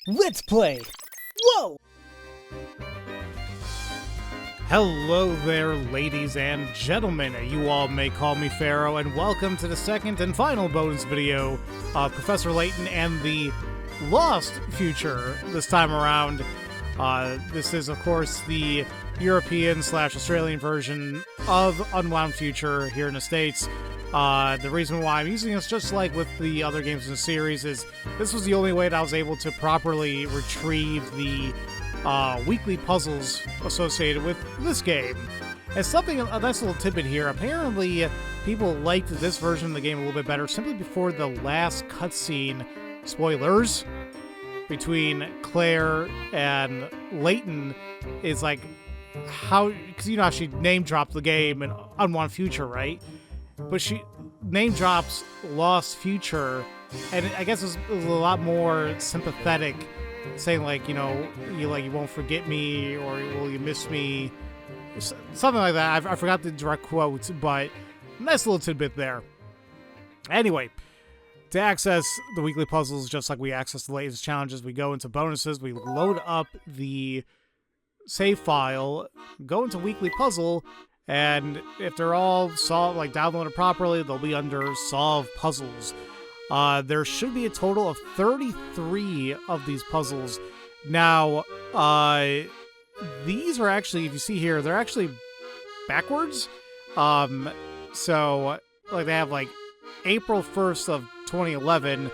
Let's play! Whoa! Hello there, ladies and gentlemen. You all may call me Pharaoh, and welcome to the second and final bonus video of Professor Layton and the Lost Future this time around. This is, of course, the European/Australian version of Unwound Future here in the States. The reason why I'm using this, just like with the other games in the series, is this was the only way that I was able to properly retrieve the weekly puzzles associated with this game. And something, a nice little tidbit here, apparently people liked this version of the game a little bit better simply before the last cutscene, spoilers, between Claire and Layton is like how, because you know how she name dropped the game in Unwound Future, right? But she name drops Lost Future, and I guess it was a lot more sympathetic, saying like, you know, you won't forget me, or will you miss me, something like that. I forgot the direct quote, but nice little tidbit there. Anyway, to access the weekly puzzles, just like we access the latest challenges, we go into bonuses, we load up the save file, go into weekly puzzle, and if they're all downloaded properly, they'll be under solve puzzles. There should be a total of 33 of these puzzles. Now, these are actually, if you see here, they're actually backwards. So, like, they have, like, April 1st of 2011,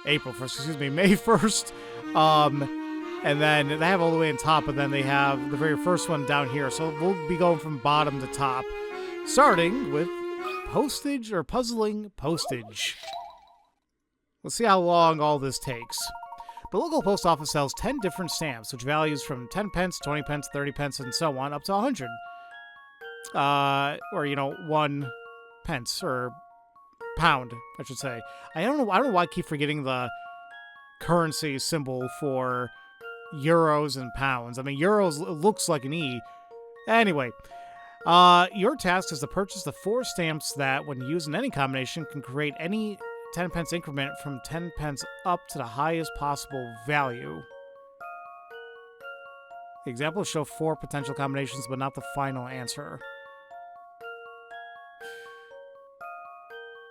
May 1st, and then they have all the way on top, and then they have the very first one down here. So we'll be going from bottom to top, starting with postage, or puzzling postage. Let's see how long all this takes. The local post office sells 10 different stamps, which values from 10 pence, 20 pence, 30 pence, and so on, up to 100. Or, you know, 1 pence, or pound, I should say. I don't know why I keep forgetting the currency symbol for euros and pounds. I mean, euros looks like an E. Anyway, your task is to purchase the 4 stamps that, when used in any combination, can create any 10 pence increment from 10 pence up to the highest possible value. The examples show 4 potential combinations, but not the final answer.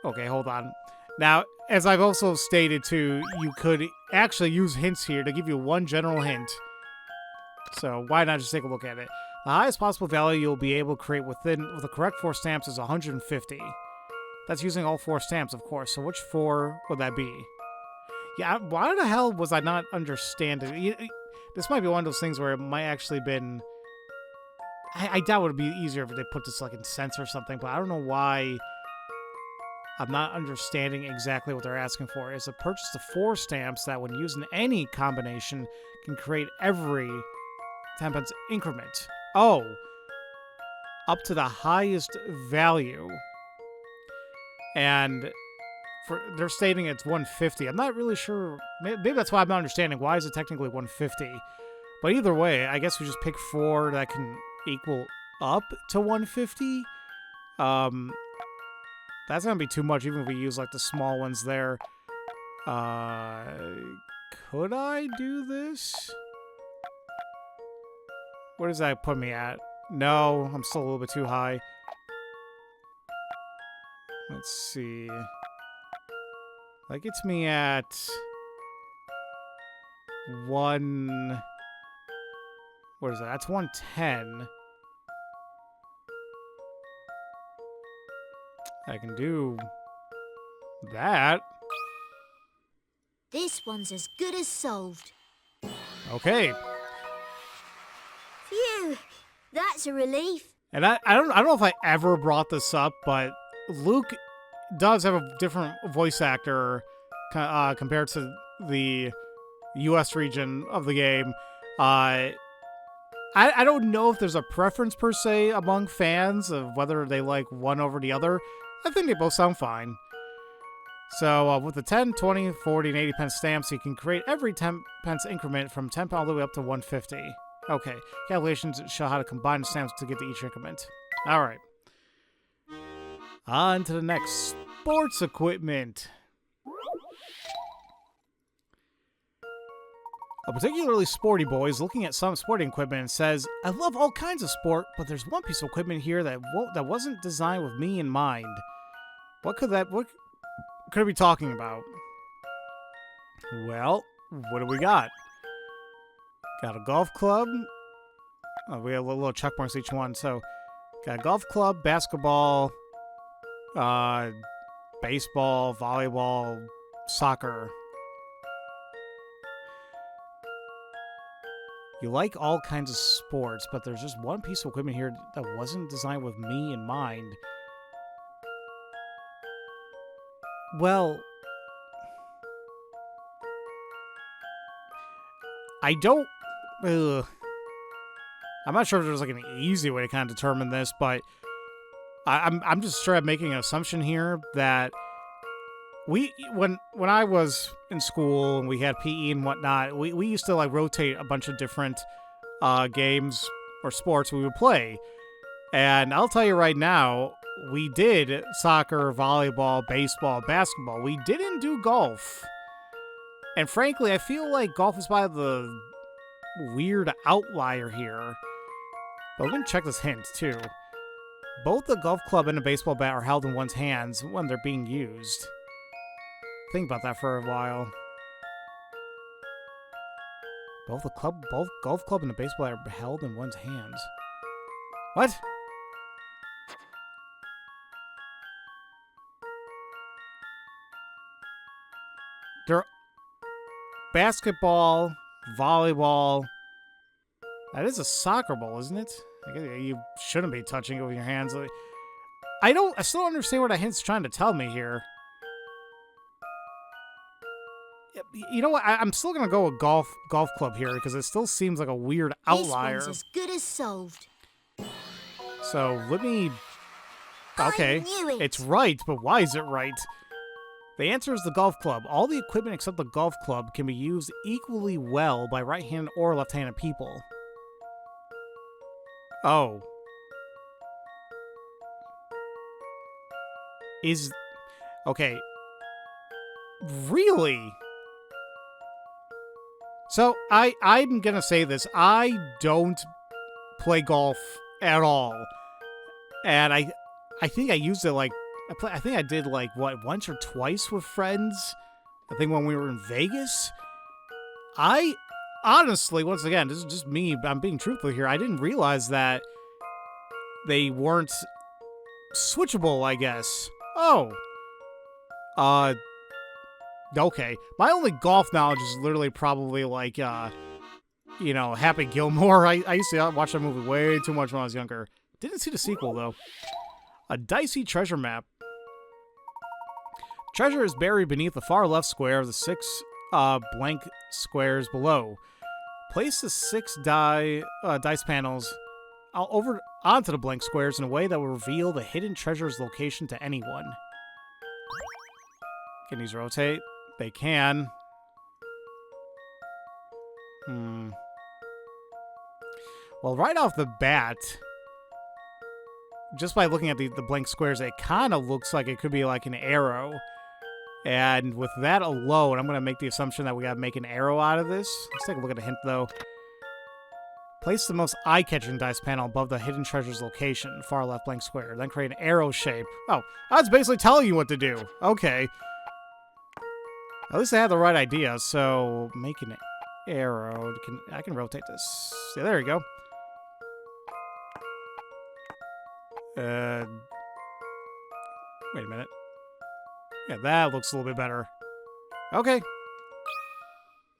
Okay, hold on. Now, as I've also stated too, you could actually use hints here to give you one general hint. So why not just take a look at it? The highest possible value you'll be able to create with the correct 4 stamps is 150. That's using all 4 stamps, of course. So which 4 would that be? Yeah, why the hell was I not understanding? This might be one of those things where it might actually been... I doubt it would be easier if they put this like in cents or something, but I don't know why I'm not understanding exactly what they're asking for. Is to purchase the 4 stamps that, when used in any combination, can create every 10 pence increment. Oh, up to the highest value. And they're stating it's 150. I'm not really sure. Maybe that's why I'm not understanding. Why is it technically 150? But either way, I guess we just pick 4 that can equal up to 150. That's gonna be too much, even if we use like the small ones there. Could I do this? Where does that put me at? No, I'm still a little bit too high. Let's see. That gets me at 1... What is that? That's 110. I can do that. This one's as good as solved. Okay. Phew, that's a relief. And I don't know if I ever brought this up, but Luke does have a different voice actor compared to the US region of the game. I don't know if there's a preference per se among fans of whether they like one over the other. I think they both sound fine. So with the 10, 20, 40, and 80 pence stamps, you can create every 10 pence increment from 10 all the way up to 150. Okay, calculations show how to combine the stamps to get to each increment. Alright. On to the next. Sports equipment. A particularly sporty boy is looking at some sporting equipment and says, I love all kinds of sport, but there's one piece of equipment here that wasn't designed with me in mind. What could it be talking about? Well, what do we got? Got a golf club. Oh, we have little check marks each one. So, got a golf club, basketball, baseball, volleyball, soccer. You like all kinds of sports, but there's just one piece of equipment here that wasn't designed with me in mind. Well, I don't... I'm not sure if there's like an easy way to kind of determine this, but I'm just straight up making an assumption here that when I was in school and we had PE and whatnot, we used to like rotate a bunch of different games or sports we would play. And I'll tell you right now, we did soccer, volleyball, baseball, basketball. We didn't do golf. And frankly, I feel like golf is by the weird outlier here. But let me check this hint too. Both the golf club and the baseball bat are held in one's hands when they're being used. Think about that for a while. Both golf club and the baseball bat are held in one's hands. What? They're basketball, volleyball. That is a soccer ball, isn't it? I guess you shouldn't be touching it with your hands. I still don't understand what that hint's trying to tell me here. You know what? I'm still gonna go with golf club here because it still seems like a weird outlier. This one's as good as solved. So let me. Okay, I knew it. It's right, but why is it right? The answer is the golf club. All the equipment except the golf club can be used equally well by right-handed or left-handed people. Oh. Okay. Really? So, I'm gonna say this. I don't play golf at all. And I think I used it like... I think I did like, once or twice with friends? I think when we were in Vegas? I honestly, once again, this is just me, I'm being truthful here, I didn't realize that they weren't switchable, I guess. Oh. Okay. My only golf knowledge is literally probably like, Happy Gilmore. I used to watch that movie way too much when I was younger. Didn't see the sequel, though. A dicey treasure map. Treasure is buried beneath the far left square of the 6 blank squares below. Place the 6 dice panels over onto the blank squares in a way that will reveal the hidden treasure's location to anyone. Can these rotate? They can. Well, right off the bat, just by looking at the blank squares, it kind of looks like it could be like an arrow. And with that alone, I'm going to make the assumption that we got to make an arrow out of this. Let's take a look at the hint, though. Place the most eye-catching dice panel above the hidden treasure's location, far left blank square. Then create an arrow shape. Oh, I was basically telling you what to do. Okay. At least I had the right idea, so make an arrow. I can rotate this. Yeah, there you go. Wait a minute. Yeah, that looks a little bit better. Okay.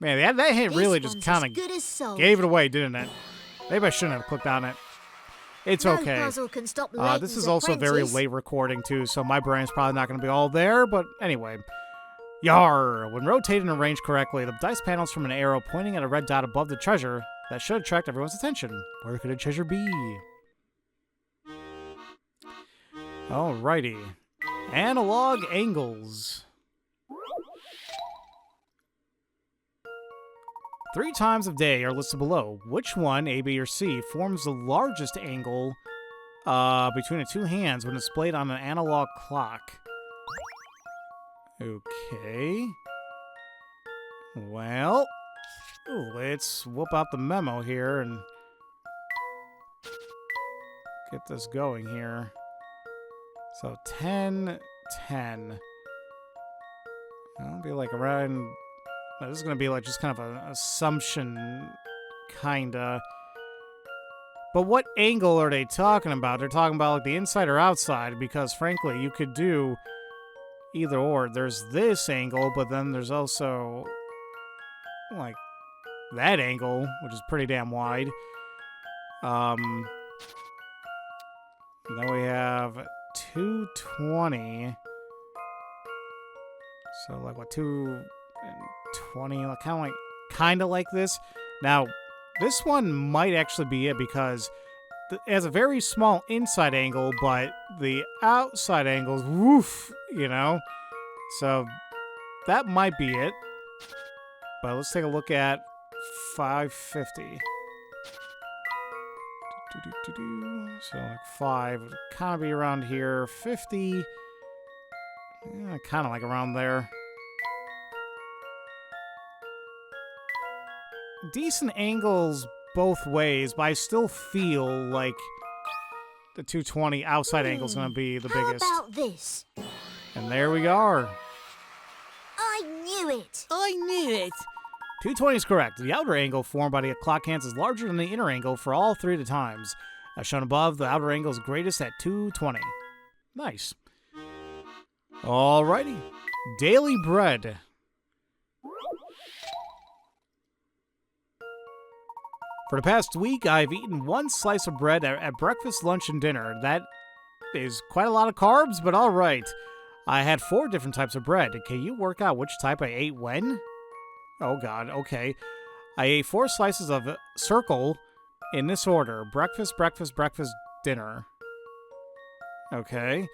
Man, that hint really just kind of gave it away, didn't it? Maybe I shouldn't have clicked on it. It's okay. Puzzle can stop This is also very late recording, too, so my brain's probably not going to be all there, but anyway. Yar! When rotated and arranged correctly, the dice panels from an arrow pointing at a red dot above the treasure that should attract everyone's attention. Where could a treasure be? Alrighty. Analog angles. 3 times of day are listed below. Which one, A, B, or C, forms the largest angle between the 2 hands when displayed on an analog clock? Okay. Well, Ooh, let's whoop out the memo here and get this going here. So 10, 10. That'll be like around... This is going to be like just kind of an assumption, kinda. But what angle are they talking about? They're talking about like the inside or outside, because frankly, you could do either or. There's this angle, but then there's also like that angle, which is pretty damn wide. Then we have 220. So like what, 220, like kind of like this. Now, this one might actually be it because it has a very small inside angle, but the outside angle is woof, you know? So that might be it. But let's take a look at 550. So like 5 would kind of be around here. 50, yeah, kind of like around there. Decent angles both ways, but I still feel like the 220 outside angle is going to be the biggest. How about this? And there we are. I knew it. I knew it. 220 is correct. The outer angle formed by the clock hands is larger than the inner angle for all 3 at a times. As shown above, the outer angle is greatest at 220. Nice. Alrighty. Daily bread. For the past week, I've eaten 1 slice of bread at breakfast, lunch, and dinner. That is quite a lot of carbs, but alright. I had 4 different types of bread. Can you work out which type I ate when? Oh god, okay. I ate 4 slices of circle in this order. Breakfast, breakfast, breakfast, dinner. Okay.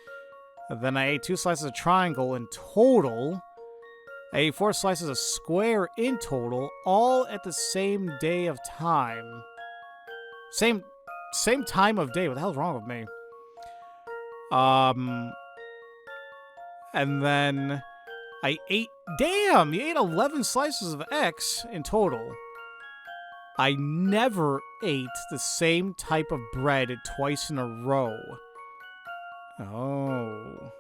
And then I ate 2 slices of triangle in total. I ate 4 slices of square in total, all at the same day of time. Same time of day. What the hell's wrong with me? And then I ate... Damn! You ate 11 slices of X in total. I never ate the same type of bread twice in a row. Oh.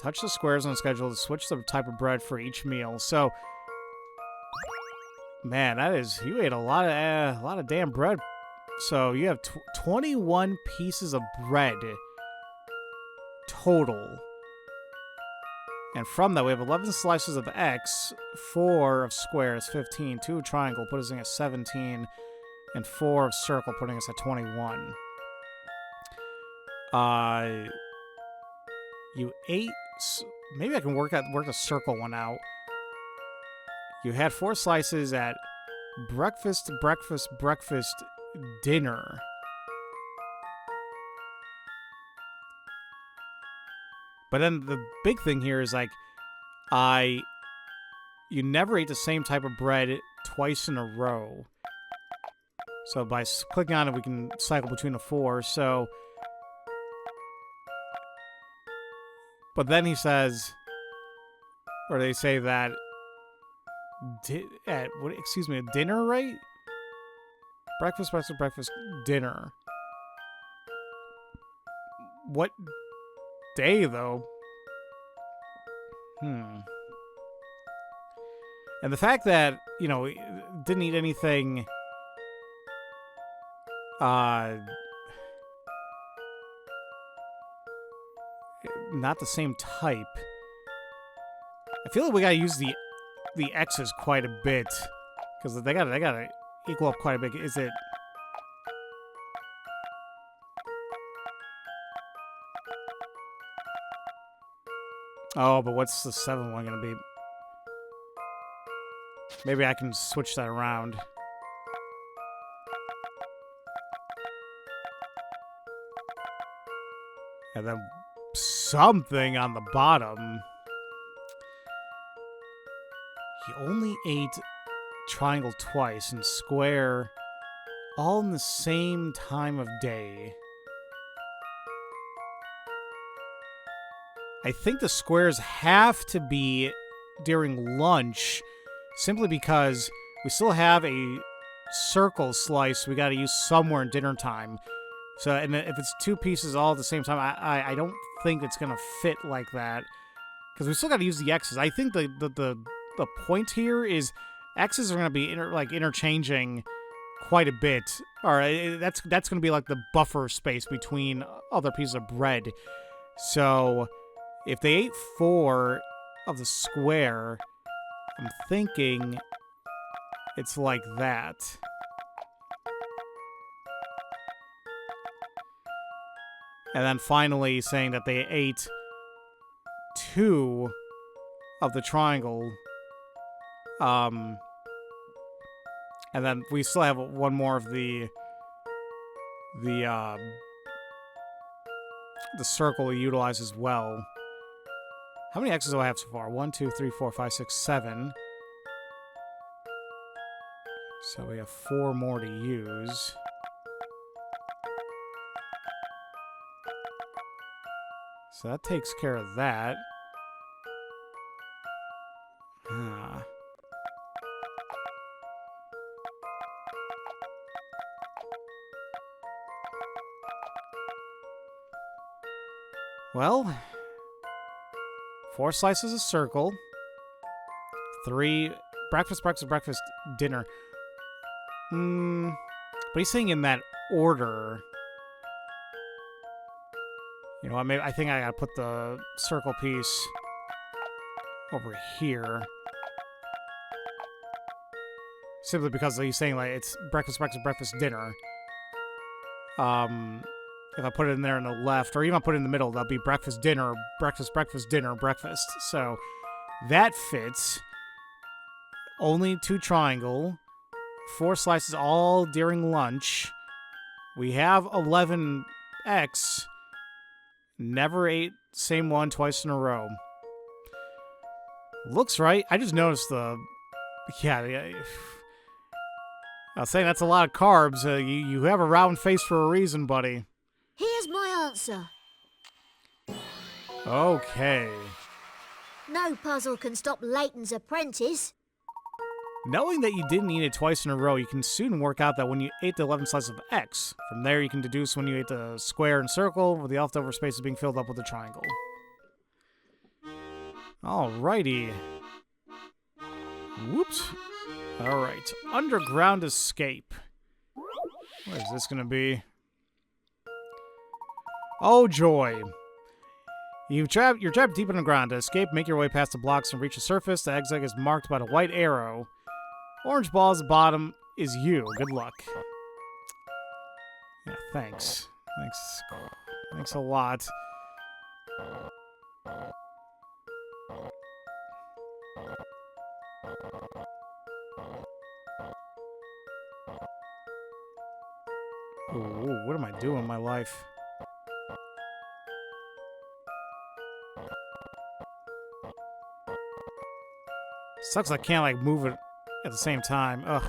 Touch the squares on the schedule to switch the type of bread for each meal. So, man, that is... You ate a lot of damn bread. So, you have 21 pieces of bread total. And from that, we have 11 slices of X, 4 of square is 15, 2 of triangle, putting us at 17, and 4 of circle, putting us at 21. You ate... Maybe I can work the circle one out. You had 4 slices at breakfast, breakfast, breakfast, dinner. But then the big thing here is, like, you never ate the same type of bread twice in a row. So by clicking on it, we can cycle between the 4. So, but then he says, or they say that at dinner, right? Breakfast, breakfast, breakfast, dinner. What day, though? And the fact that, you know, didn't eat anything not the same type. I feel like we gotta use the X's quite a bit, because they gotta equal up quite a bit. Is it... Oh, but what's the 7 one gonna be? Maybe I can switch that around. And then something on the bottom. He only ate triangle twice and square all in the same time of day. I think the squares have to be during lunch, simply because we still have a circle slice we got to use somewhere in dinner time. So, and if it's 2 pieces all at the same time, I don't think it's gonna fit like that because we still got to use the X's. I think the point here is X's are gonna be interchanging quite a bit. All right, that's gonna be like the buffer space between other pieces of bread. So, if they ate 4 of the square, I'm thinking it's like that. And then finally saying that they ate 2 of the triangle. And then we still have 1 more of the circle we utilize as well. How many X's do I have so far? 1, 2, 3, 4, 5, 6, 7. So we have 4 more to use. So that takes care of that. Well, 4 slices of circle. 3 breakfast, dinner. But he's saying in that order. You know what, maybe I think I gotta put the circle piece over here. Simply because he's saying, like, it's breakfast, dinner. If I put it in there on the left, or even I put it in the middle, that'll be breakfast, dinner, dinner, breakfast. So that fits. Only 2 triangle. 4 slices all during lunch. We have 11X. Never ate same one twice in a row. Looks right. I just noticed the... Yeah. I was saying that's a lot of carbs. You have a round face for a reason, buddy. Here's my answer. Okay. No puzzle can stop Layton's apprentice. Knowing that you didn't eat it twice in a row, you can soon work out that when you ate the 11 slices of X, from there you can deduce when you ate the square and circle, where the leftover space is being filled up with a triangle. Alrighty. Whoops. Alright. Underground escape. What is this gonna be? Oh joy. You're trapped deep underground. To escape, make your way past the blocks and reach the surface. The exit is marked by the white arrow. Orange ball at the bottom is you. Good luck. Yeah, thanks. Thanks a lot. Ooh, what am I doing in my life? Sucks I can't, like, move it at the same time. Ugh.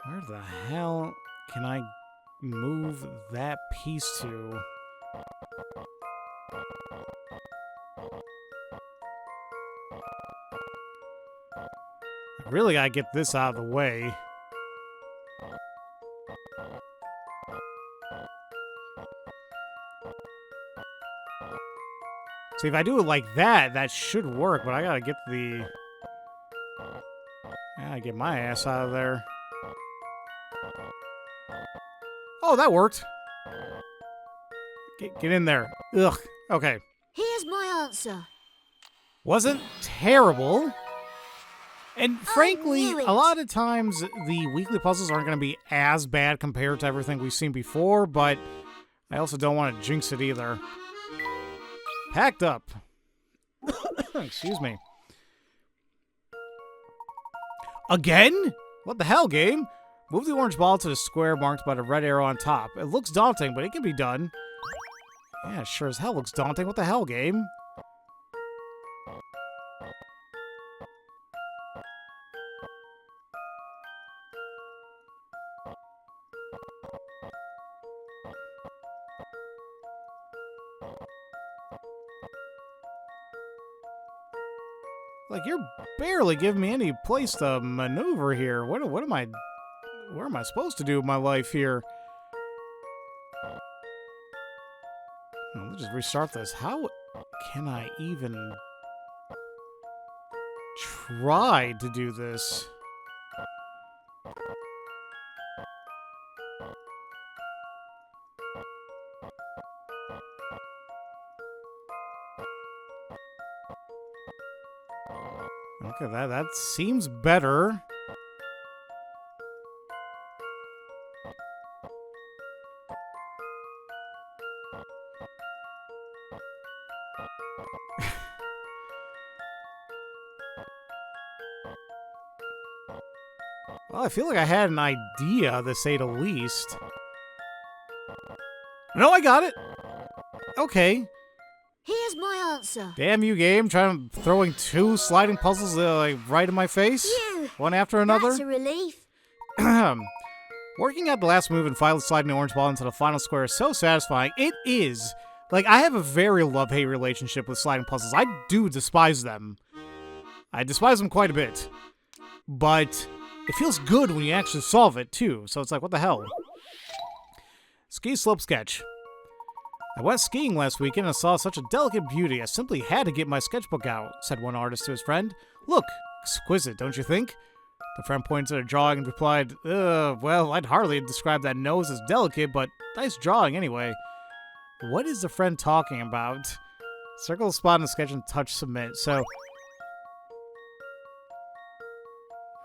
Where the hell can I move that piece to? I really gotta get this out of the way. See, if I do it like that, that should work, but I gotta get the... I gotta get my ass out of there. Oh, that worked! Get in there. Ugh. Okay. Here's my answer. Wasn't terrible. And frankly, a lot of times the weekly puzzles aren't going to be as bad compared to everything we've seen before, but I also don't want to jinx it either. Packed up. Excuse me. Again? What the hell, game? Move the orange ball to the square marked by the red arrow on top. It looks daunting, but it can be done. Yeah, sure as hell looks daunting. What the hell, game? Like, you're barely giving me any place to maneuver here. Where am I supposed to do with my life here? Let's just restart this. How can I even try to do this? Okay, that seems better. Well, I feel like I had an idea, to say the least. No, I got it. Okay. Here's my answer. Damn you, game. Throwing 2 sliding puzzles like right in my face. Phew. One after another. That's a relief. Working out the last move and finally sliding the orange ball into the final square is so satisfying. It is. Like, I have a very love-hate relationship with sliding puzzles. I do despise them. I despise them quite a bit. But it feels good when you actually solve it, too. So it's like, what the hell? Ski slope sketch. I went skiing last weekend and saw such a delicate beauty, I simply had to get my sketchbook out, said one artist to his friend. Look, exquisite, don't you think? The friend pointed at a drawing and replied, well, I'd hardly describe that nose as delicate, but nice drawing anyway. What is the friend talking about? Circle the spot in the sketch and touch submit. So,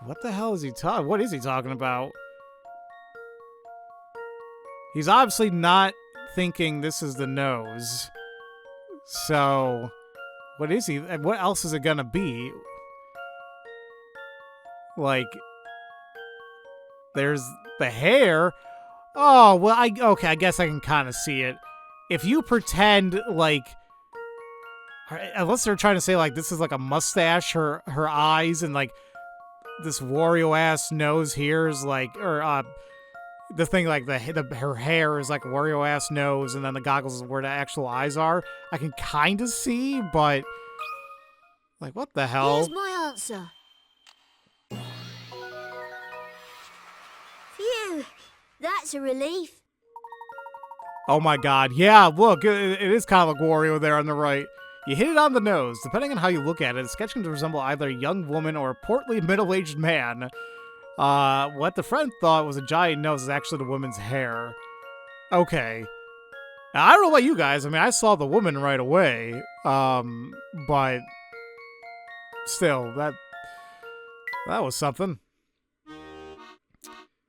what the hell is he talking? What is he talking about? He's obviously not thinking this is the nose. So, what is he? What else is it gonna be? Like, there's the hair. Oh, well, okay, I guess I can kind of see it. If you pretend like, unless they're trying to say like this is like a mustache, her eyes, and like this Wario ass nose here is like, or the thing like her hair is like Wario ass nose, and then the goggles is where the actual eyes are. I can kind of see, but like, what the hell? Here's my answer. Phew, that's a relief. Oh my god, yeah, look, it is kind of like Wario there on the right. You hit it on the nose. Depending on how you look at it, the sketch can resemble either a young woman or a portly middle-aged man. What the friend thought was a giant nose is actually the woman's hair. Okay. Now, I don't know about you guys. I mean, I saw the woman right away. But still, that was something.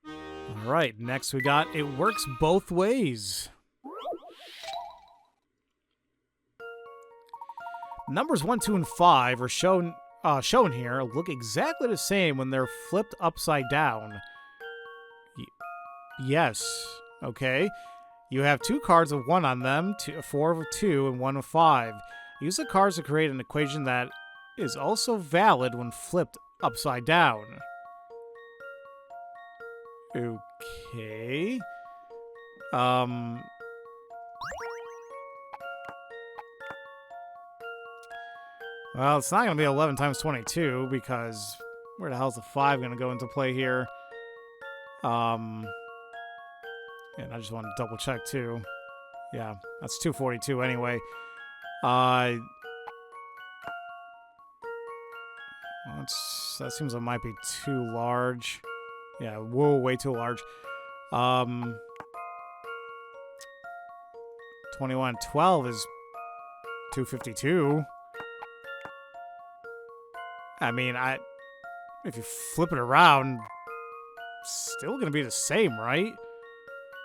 All right, next we got It Works Both Ways. Numbers 1, 2, and 5 are shown here look exactly the same when they're flipped upside down. Yes. Okay. You have 2 cards of 1 on them, 4 of 2, and 1 of 5. Use the cards to create an equation that is also valid when flipped upside down. Okay. Well, it's not going to be 11 times 22, because where the hell's the 5 going to go into play here? And I just want to double check, too. Yeah, that's 242 anyway. That seems like it might be too large. Yeah, whoa, way too large. 2112 is 252. I mean, if you flip it around, still gonna be the same, right?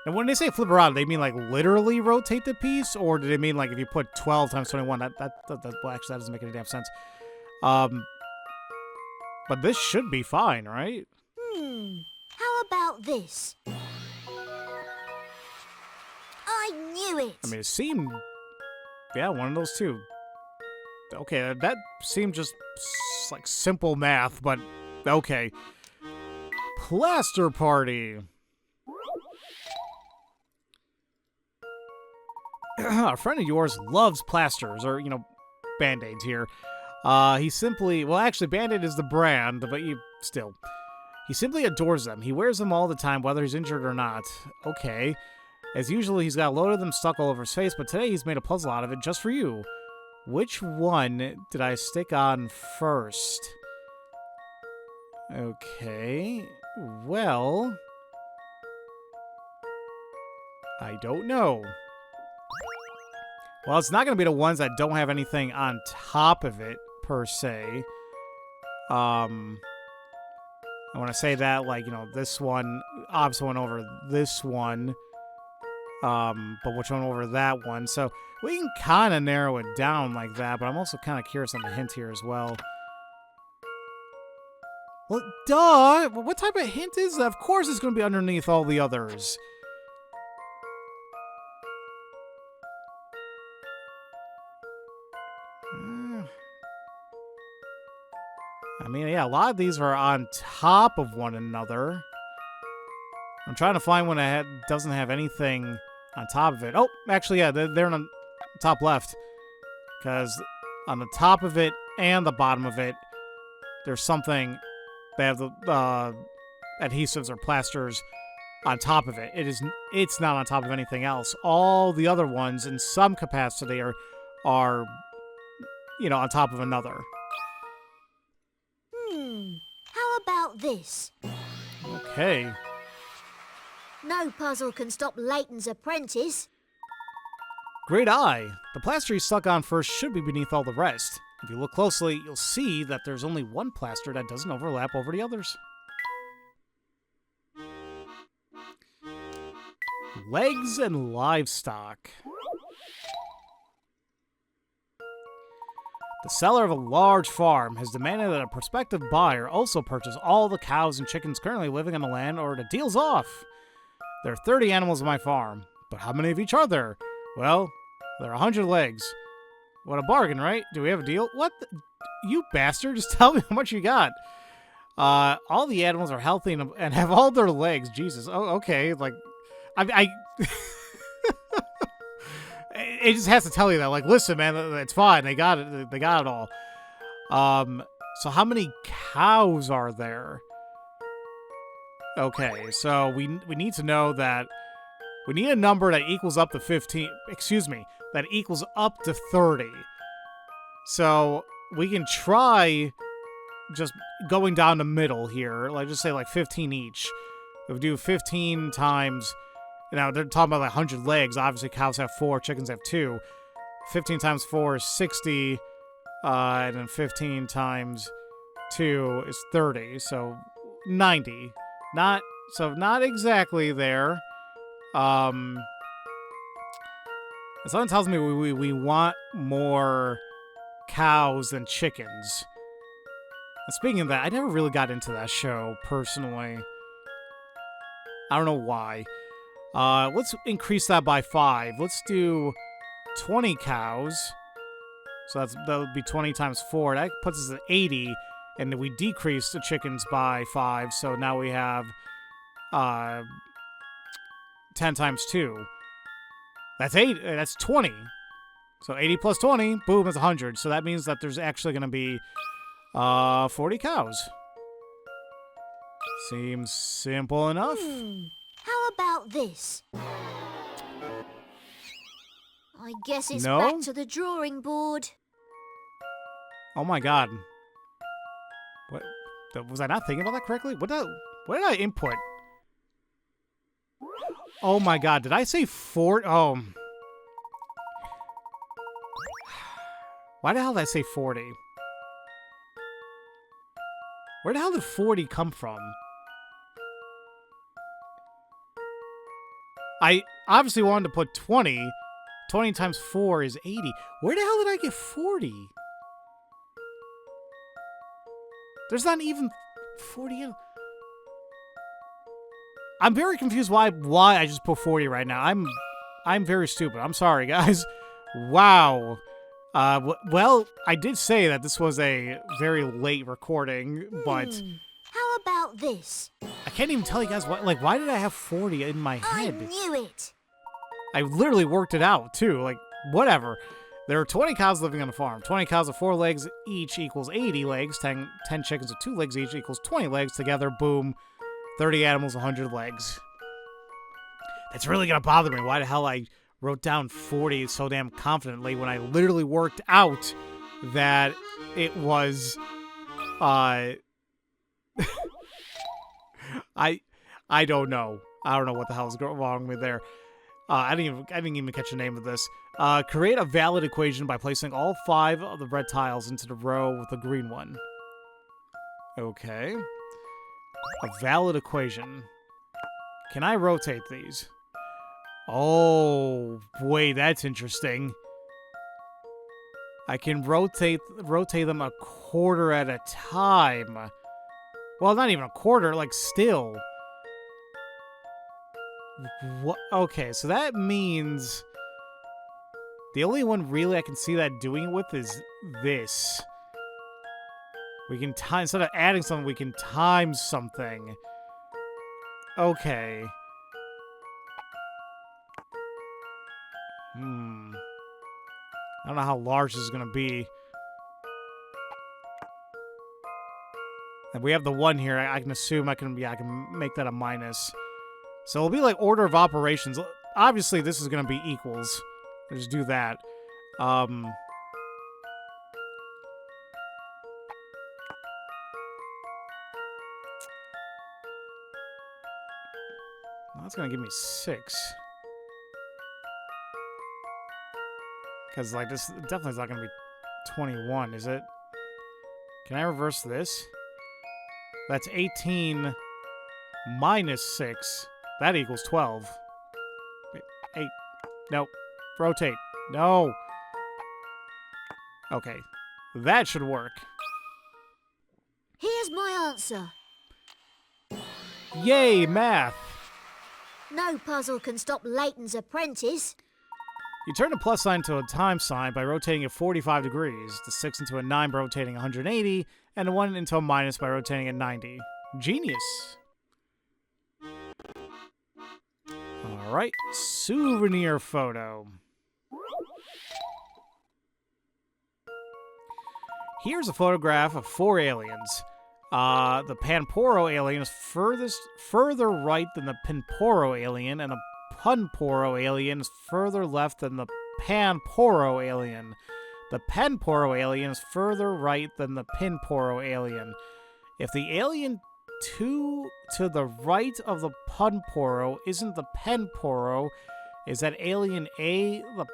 And when they say flip around, they mean like literally rotate the piece, or do they mean like if you put 12 times 21? Well, actually, that doesn't make any damn sense. But this should be fine, right? How about this? I knew it. I mean, it seemed, yeah, one of those two. Okay, that seemed just like simple math, but okay. Plaster party. A friend of yours loves plasters, or, Band-Aids here. He simply, well, actually, Band-Aid is the brand, but he simply adores them. He wears them all the time, whether he's injured or not. Okay. As usual, he's got a load of them stuck all over his face, but today he's made a puzzle out of it just for you. Which one did I stick on first? Okay. Well, I don't know. Well, it's not going to be the ones that don't have anything on top of it, per se. I want to say that, like, you know, this one, obviously went over this one. But which one over that one? So we can kind of narrow it down like that, but I'm also kind of curious on the hint here as well. Well, duh! What type of hint is that? Of course it's going to be underneath all the others. I mean, yeah, a lot of these are on top of one another. I'm trying to find one that doesn't have anything on top of it. Oh, actually, yeah, they're on the top left. Because on the top of it and the bottom of it, there's something. They have the adhesives or plasters on top of it. It's not on top of anything else. All the other ones, in some capacity, are you know, on top of another. How about this? Okay. No puzzle can stop Layton's apprentice. Great eye. The plaster you stuck on first should be beneath all the rest. If you look closely, you'll see that there's only one plaster that doesn't overlap over the others. Legs and livestock. The seller of a large farm has demanded that a prospective buyer also purchase all the cows and chickens currently living on the land, or the deal's off. There are 30 animals on my farm, but how many of each are there? Well, there are 100 legs. What a bargain, right? Do we have a deal? What? You bastard, just tell me how much you got. All the animals are healthy and have all their legs. Jesus. Oh, okay. Like, I it just has to tell you that. Like, listen, man, it's fine. They got it. They got it all. So how many cows are there? Okay, so we need to know that we need a number that equals up to 15. Excuse me, that equals up to 30. So we can try just going down the middle here. Like, just say like 15 each. If we do 15 times. Now, they're talking about like 100 legs. Obviously, cows have 4, chickens have 2. 15 times 4 is 60. And then 15 times 2 is 30. So 90. Not exactly there. Someone tells me we want more cows than chickens. And speaking of that, I never really got into that show, personally. I don't know why. Let's increase that by 5. Let's do 20 cows. So that would be 20 times 4. That puts us at 80. And then we decrease the chickens by 5. So now we have 10 times 2. That's 8. That's 20. So 80 plus 20, boom, is 100. So that means that there's actually going to be 40 cows. Seems simple enough. How about this? I guess it's No? back to the drawing board. Oh my god. What? Was I not thinking about that correctly? What did I input? Oh my god, did I say 40? Oh. Why the hell did I say 40? Where the hell did 40 come from? I obviously wanted to put 20. 20 times 4 is 80. Where the hell did I get 40? There's not even 40. I'm very confused why I just put 40 right now. I'm very stupid. I'm sorry, guys. Wow. Well, I did say that this was a very late recording, but How about this? I can't even tell you guys why did I have 40 in my I head? knew it. I literally worked it out too. Like, whatever. There are 20 cows living on the farm. 20 cows with 4 legs each equals 80 legs. 10 chickens with 2 legs each equals 20 legs. Together, boom, 30 animals, 100 legs. That's really going to bother me. Why the hell I wrote down 40 so damn confidently when I literally worked out that it was... I don't know. I don't know what the hell's wrong with there. I didn't even catch the name of this. Create a valid equation by placing all 5 of the red tiles into the row with the green one. Okay. A valid equation. Can I rotate these? Oh, wait, that's interesting. I can rotate them a quarter at a time. Well, not even a quarter, like still. What? Okay, so that means the only one really I can see that doing it with is this. We can time, instead of adding something, we can times something. Okay. I don't know how large this is going to be. And we have the 1 here. I can assume I can make that a minus. So it'll be like order of operations. Obviously, this is going to be equals. I'll just do that. That's going to give me 6. Because, like, this definitely is not going to be 21, is it? Can I reverse this? That's 18 minus 6. That equals 12. Wait, 8. Nope. Rotate. No. Okay. That should work. Here's my answer. Yay, math! No puzzle can stop Layton's apprentice. You turn a plus sign to a times sign by rotating it 45 degrees, the 6 into a 9 by rotating 180, and the 1 into a minus by rotating it 90. Genius! Alright, souvenir photo. Here's a photograph of 4 aliens. The Panporo alien is further right than the Pinporo alien, and the Punporo alien is further left than the Panporo alien. The Panporo alien is further right than the Pinporo alien. If the alien to the right of the Punporo isn't the Penporo, is that alien A the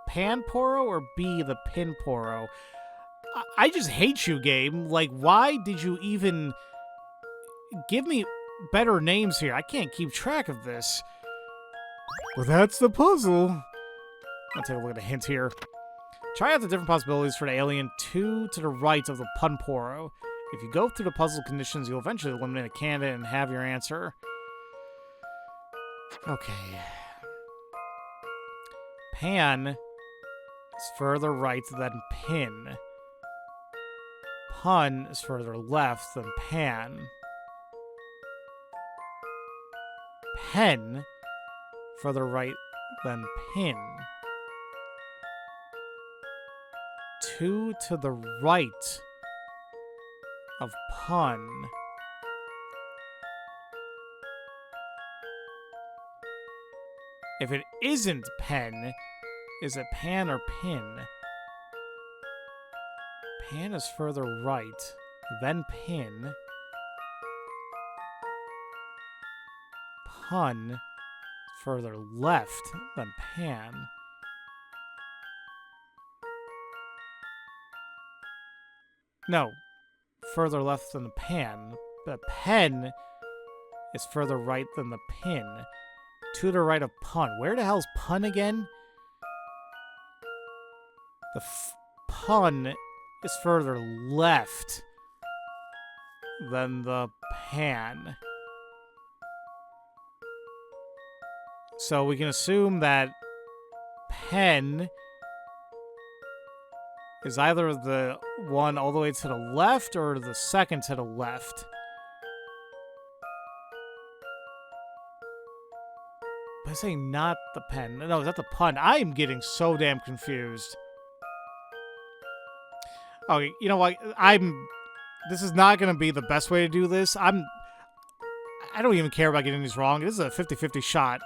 Panporo or B the Pinporo? I just hate you, game. Like, why did you even give me better names here? I can't keep track of this. Well, that's the puzzle. I'll take a look at the hint here. Try out the different possibilities for the alien 2 to the right of the Punporo. If you go through the puzzle conditions, you'll eventually eliminate a candidate and have your answer. Okay. Pan is further right than Pin. Pun is further left than Pan. Pen further right than Pin. 2 to the right of Pun. If it isn't Pen, is it Pan or Pin? Pan is further right, then Pin. Pun is further left than Pan. No, further left than the Pan. The Pen is further right than the Pin. To the right of Pun. Where the hell's Pun again? The Pun is further left than the Pan. So we can assume that Pen is either the one all the way to the left or the second to the left. But I say not the Pen. No, is that the Pun? I am getting so damn confused. Okay, you know what? This is not going to be the best way to do this. I don't even care about getting these wrong. This is a 50-50 shot.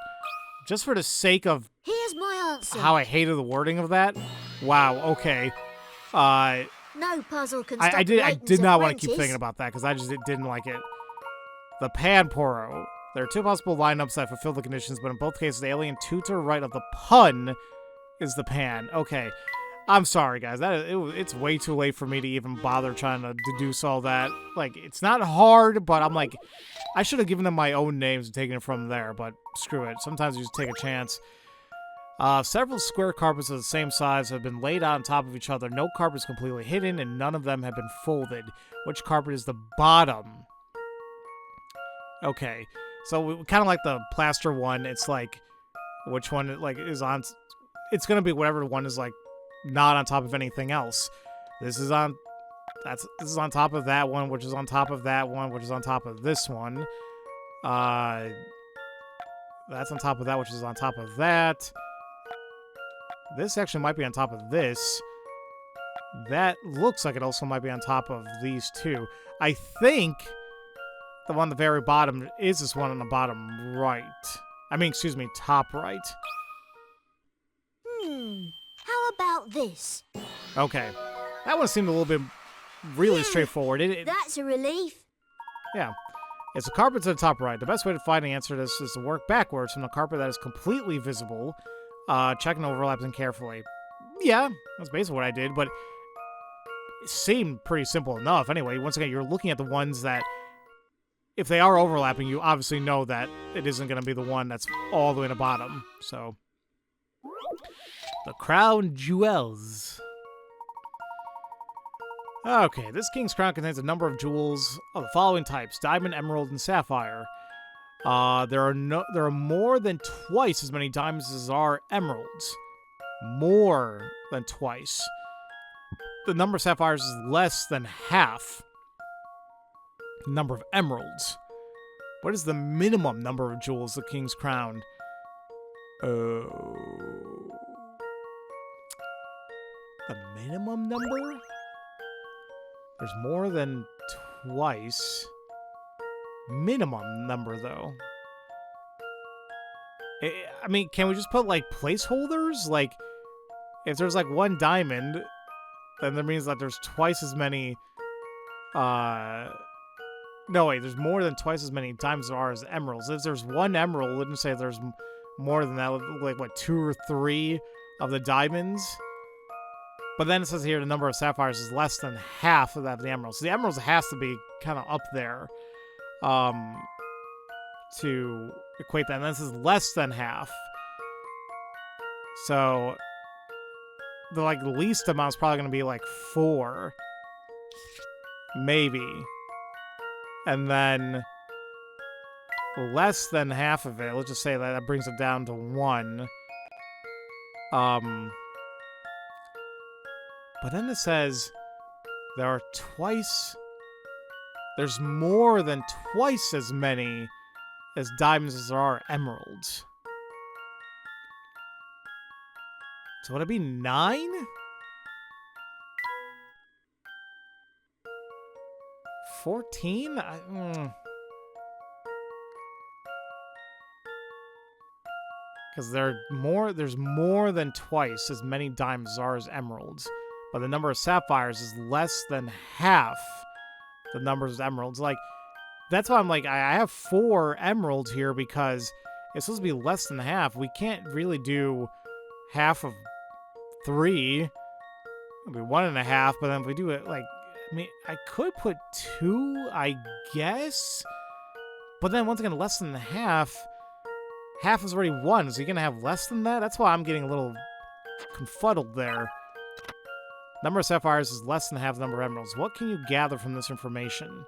Just for the sake of Here's my answer. how I hated the wording of that. Wow, okay. No puzzle can stop I did Layton's not want to keep apprentice. thinking about that because I just didn't like it. The Pan-Poro. There are two possible lineups that fulfill the conditions, but in both cases, the alien two to the right of the pun is the pan. Okay. I'm sorry, guys. It's way too late for me to even bother trying to deduce all that. Like, it's not hard, but I'm like, I should have given them my own names and taken it from there, but screw it. Sometimes you just take a chance. Several square carpets of the same size have been laid out on top of each other. No carpet is completely hidden, and none of them have been folded. Which carpet is the bottom? Okay. So, kind of like the plaster one, it's like, which one like is on... It's going to be whatever one is, like, not on top of anything else. This is on top of that one, which is on top of that one, which is on top of this one. That's on top of that, which is on top of that. This actually might be on top of this. That looks like it also might be on top of these two. I think the one at the very bottom is this one on the bottom right. I mean, excuse me, top right. How about this? Okay. That one seemed a little bit really straightforward. That's a relief. Yeah. It's the carpet to the top right. The best way to find the answer to this is to work backwards from the carpet that is completely visible, checking overlapping carefully. Yeah, that's basically what I did, but it seemed pretty simple enough. Anyway, once again, you're looking at the ones that, if they are overlapping, you obviously know that it isn't going to be the one that's all the way in the bottom. So, the crown jewels. Okay, this king's crown contains a number of jewels of the following types: diamond, emerald, and sapphire. There are more than twice as many diamonds as are emeralds. More than twice. The number of sapphires is less than half the number of emeralds. What is the minimum number of jewels the king's crown? Oh. The minimum number? There's more than twice. Minimum number, though. I mean, can we just put, like, placeholders? Like, if there's, like, one diamond, then that means that there's twice as many, no, wait, there's more than twice as many diamonds there are as emeralds. If there's one emerald, wouldn't say there's more than that, like, what, 2 or 3 of the diamonds? But then it says here the number of sapphires is less than half of that of the emeralds. So the emeralds has to be kind of up there to equate that. And this is less than half. So the like least amount is probably going to be like 4. Maybe. And then less than half of it, let's just say that brings it down to 1. But then it says there's more than twice as many as diamonds as there are emeralds. So would it be 9? 14? Because there's more than twice as many diamonds as there are as emeralds. But the number of sapphires is less than half the numbers of emeralds. Like, that's why I'm like, I have 4 emeralds here because it's supposed to be less than half. We can't really do half of 3. It'll be 1.5, but then if we do it, like, I mean, I could put 2, I guess? But then, once again, less than half. Half is already 1, so you're going to have less than that? That's why I'm getting a little confuddled there. Number of sapphires is less than half the number of emeralds. What can you gather from this information?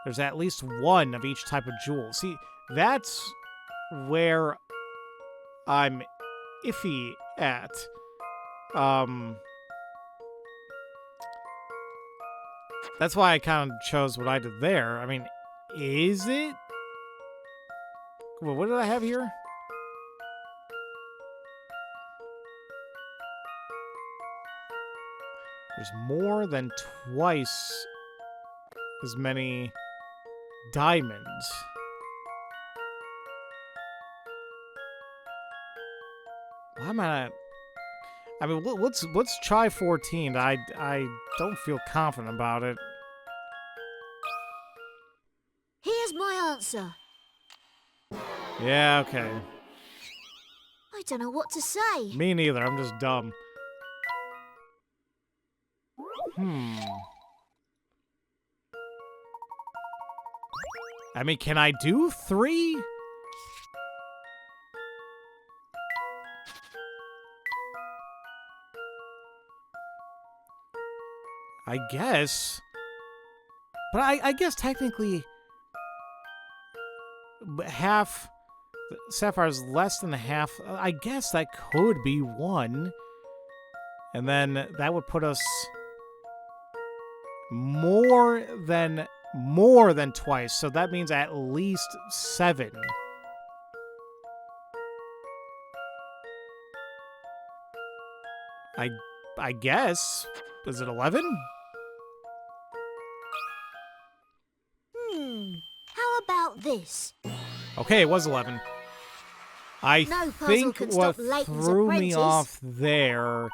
There's at least 1 of each type of jewel. See, that's where I'm iffy at. That's why I kind of chose what I did there. I mean, is it? Well, what did I have here? There's more than twice as many diamonds. Why am I not... I mean, let's try 14. I don't feel confident about it. Here's my answer. Yeah, okay. I don't know what to say. Me neither. I'm just dumb. I mean, can I do 3? I guess. But I guess technically half sapphire is less than half. I guess that could be 1. And then that would put us more than twice. So that means at least 7. I guess. Is it 11? How about this? Okay, it was 11. I No puzzle think can what stop Layton's threw me apprentice. off there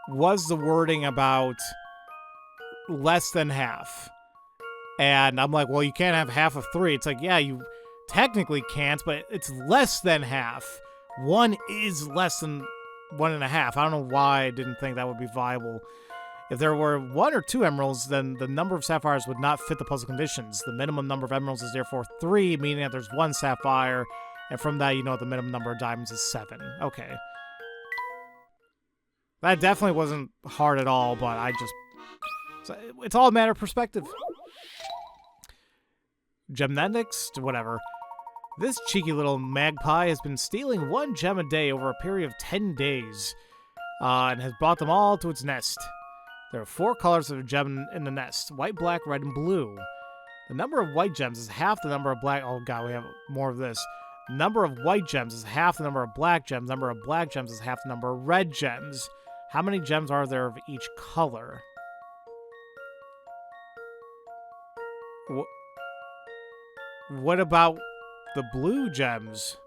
was the wording about less than half. And I'm like, well, you can't have half of 3. It's like, yeah, you technically can't, but it's less than half. 1 is less than 1.5. I don't know why I didn't think that would be viable. If there were 1 or 2 emeralds, then the number of sapphires would not fit the puzzle conditions. The minimum number of emeralds is therefore 3, meaning that there's 1 sapphire, and from that you know the minimum number of diamonds is 7. Okay. That definitely wasn't hard at all, but it's all a matter of perspective. Gemnetics, whatever. This cheeky little magpie has been stealing 1 gem a day over a period of 10 days, and has brought them all to its nest. There are 4 colors of a gem in the nest: white, black, red, and blue. The number of white gems is half the number of black... Oh god, we have more of this. The number of white gems is half the number of black gems. The number of black gems is half the number of red gems. How many gems are there of each color? What about the blue gems?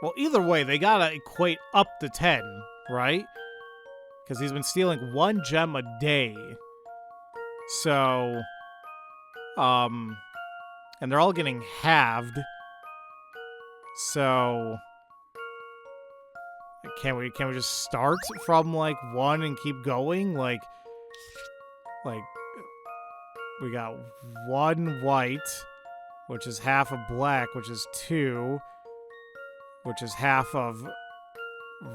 Well, either way, they gotta equate up to 10, right? Because he's been stealing 1 gem a day. So, and they're all getting halved. So, can we just start from like 1 and keep going? Like we got 1 white, which is half of black, which is 2, which is half of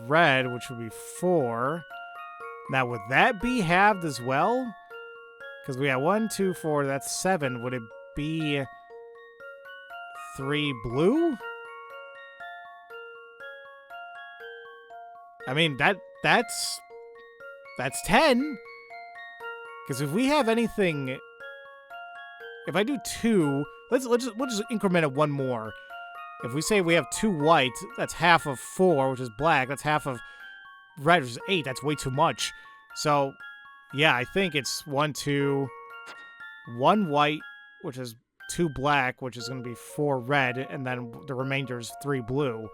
red, which would be 4. Now, would that be halved as well? Because we got 1, 2, 4, that's 7. Would it be 3 blue? I mean, that's 10. Because if we have anything... If I do 2... we'll just increment it 1 more. If we say we have 2 white, that's half of 4, which is black. That's half of red, which is 8. That's way too much. So, yeah, I think it's 1, 2, 1 white, which is 2 black, which is going to be 4 red, and then the remainder is 3 blue.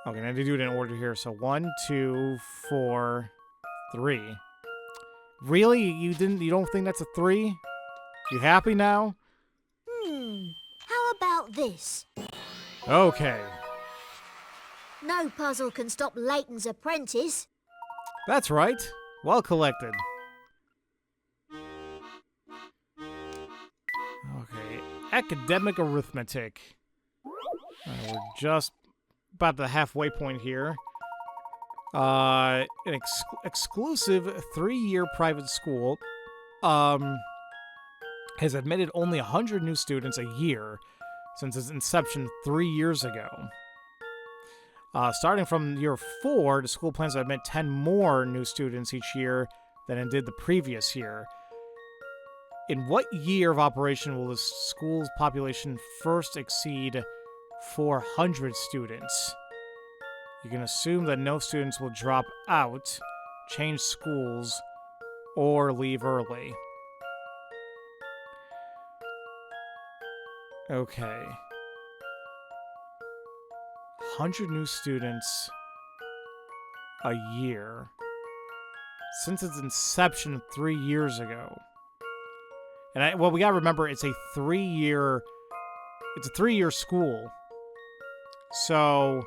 Okay, I need to do it in order here. So 1, 2, 4, 3. Really? You don't think that's a 3? You happy now? How about this? Okay. No puzzle can stop Layton's apprentice. That's right. Well collected. Okay. Academic arithmetic. We're just about the halfway point here. An exclusive 3-year private school has admitted only 100 new students a year since its inception 3 years ago. Starting from year 4, the school plans to admit 10 more new students each year than it did the previous year. In what year of operation will the school's population first exceed 400 students? You can assume that no students will drop out, change schools, or leave early. Okay. 100 new students a year since its inception 3 years ago. And we gotta remember it's a 3-year school. So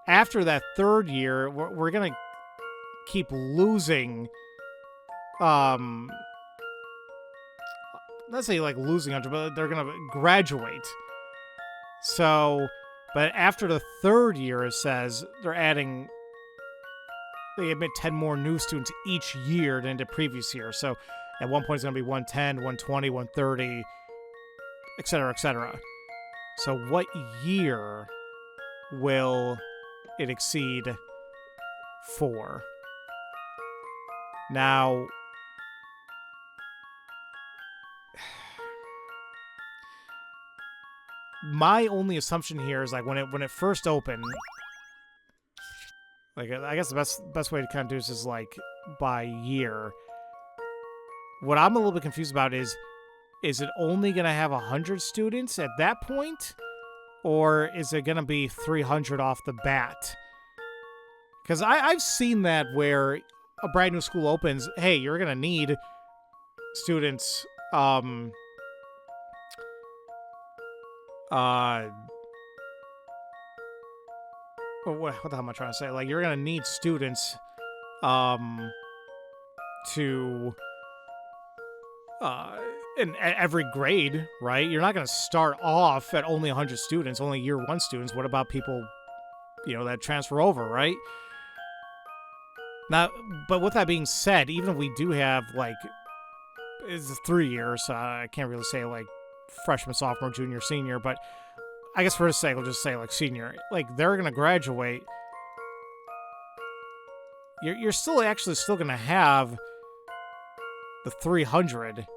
after that 3rd year, we're gonna keep losing. Let's say like losing 100, but they're gonna graduate. So, but after the 3rd year, it says they admit 10 more new students each year than the previous year. So at one point it's going to be 110, 120, 130, etc., etc. So what year will it exceed 4? Now, my only assumption here is like when it first opened, like I guess the best way to kind of do this is like by year. What I'm a little bit confused about is it only gonna have 100 students at that point, or is it gonna be 300 off the bat? Because I've seen that where a brand new school opens, hey, you're gonna need students. What the hell am I trying to say? Like, you're gonna need students, to, in every grade, right? You're not gonna start off at only 100 students, only year 1 students. What about people, that transfer over, right? Now, but with that being said, even if we do have, like, it's 3 years, so I can't really say, like, freshman, sophomore, junior, senior, but I guess for his sake, I'll just say, like, senior. Like, they're going to graduate. You're still going to have the 300.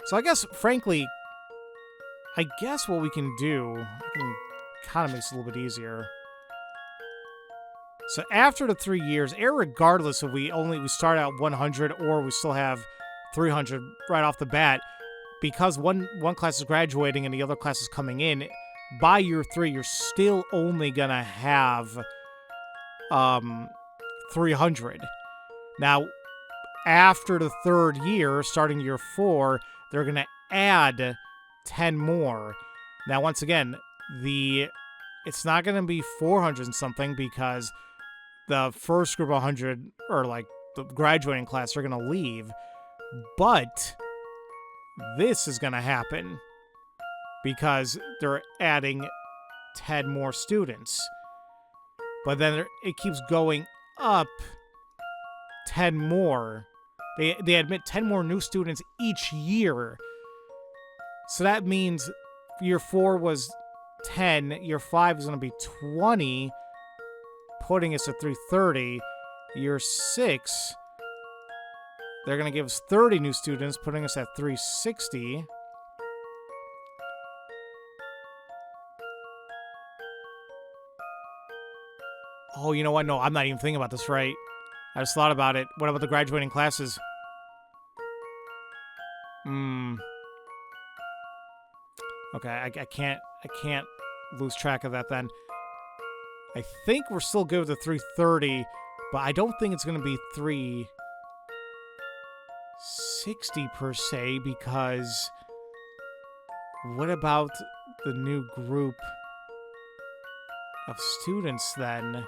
So I guess, frankly, what we can do, I can kind of make this a little bit easier. So after the 3 years, irregardless if we start out 100 or we still have 300 right off the bat, because one class is graduating and the other class is coming in, by year 3, you're still only gonna have 300. Now, after the 3rd year, starting year 4, they're gonna add 10 more. Now, once again, it's not gonna be 400 and something because the first group of 100, or like the graduating class, are gonna leave, but this is going to happen because they're adding 10 more students. But then it keeps going up 10 more. They admit 10 more new students each year. So that means year 4 was 10, year 5 is going to be 20, putting us at 330. Year 6, they're going to give us 30 new students, putting us at 360. Oh, you know what? No, I'm not even thinking about this right. I just thought about it. What about the graduating classes? Okay, I can't lose track of that then. I think we're still good with the 330, but I don't think it's going to be 360 per se, because what about the new group of students then?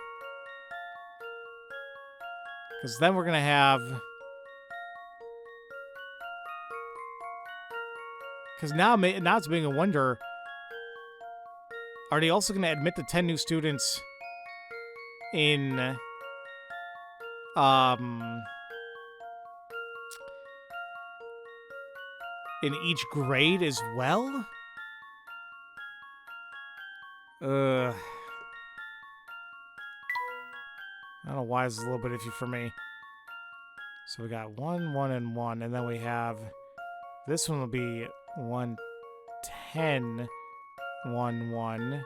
Because then we're going to have... Because now it's being a wonder, are they also going to admit the 10 new students in each grade as well? I don't know why this is a little bit iffy for me. So we got 1, 1, and 1, and then we have... This one will be 110, 1, 1.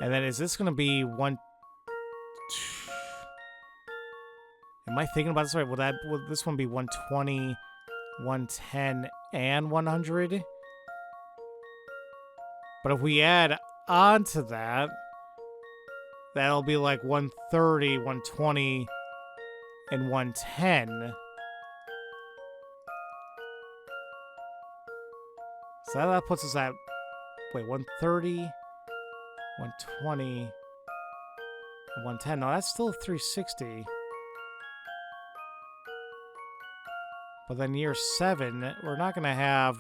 And then is this going to be 1... Am I thinking about this right? Would this one be 120, 110, and 100? But if we add on to that, that'll be like 130, 120, and 110. So that puts us at, wait, 130, 120, and 110. No, that's still 360. But then year 7, we're not going to have...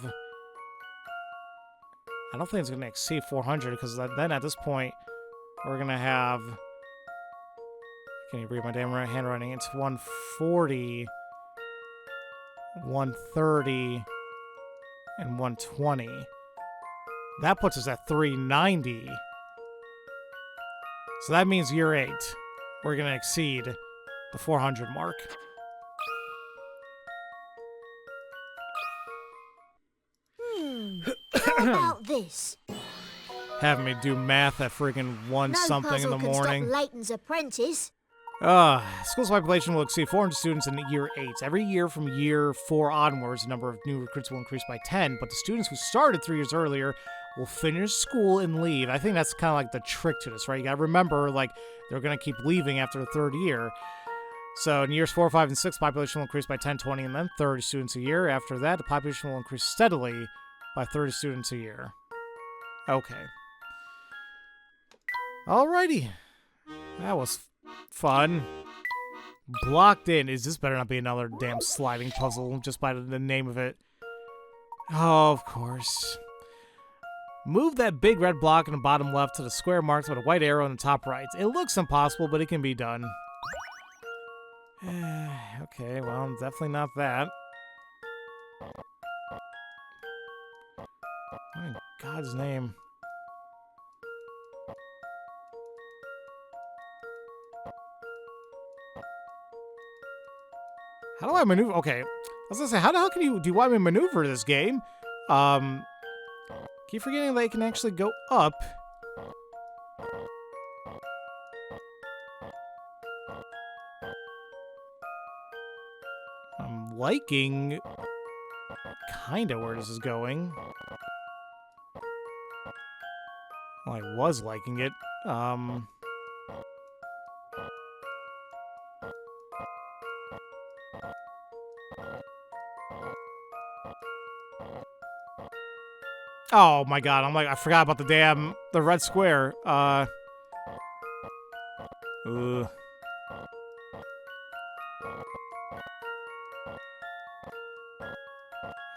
I don't think it's going to exceed 400, because then at this point, we're going to have... Can you read my damn handwriting? It's 140, 130, and 120. That puts us at 390. So that means year 8, we're going to exceed the 400 mark. How about this? Having me do math at friggin' 1 something in the morning. No puzzle can stop Layton's apprentice. School's population will exceed 400 students in year 8. Every year from year 4 onwards, the number of new recruits will increase by 10, but the students who started 3 years earlier will finish school and leave. I think that's kind of like the trick to this, right? You gotta remember, like, they're gonna keep leaving after the 3rd year. So in years 4, 5, and 6, population will increase by 10, 20, and then 30 students a year. After that, the population will increase steadily by 30 students a year. Okay. Alrighty. That was fun. Blocked in. This better not be another damn sliding puzzle just by the name of it. Oh, of course. Move that big red block in the bottom left to the square marked with a white arrow in the top right. It looks impossible, but it can be done. Okay, well, definitely not that. What in God's name? How do I maneuver? Okay, I was gonna say, how the hell do you want me to maneuver this game? Keep forgetting that you can actually go up. I'm liking kinda where this is going. Well, I was liking it. Oh my god, I forgot about the red square. Ugh.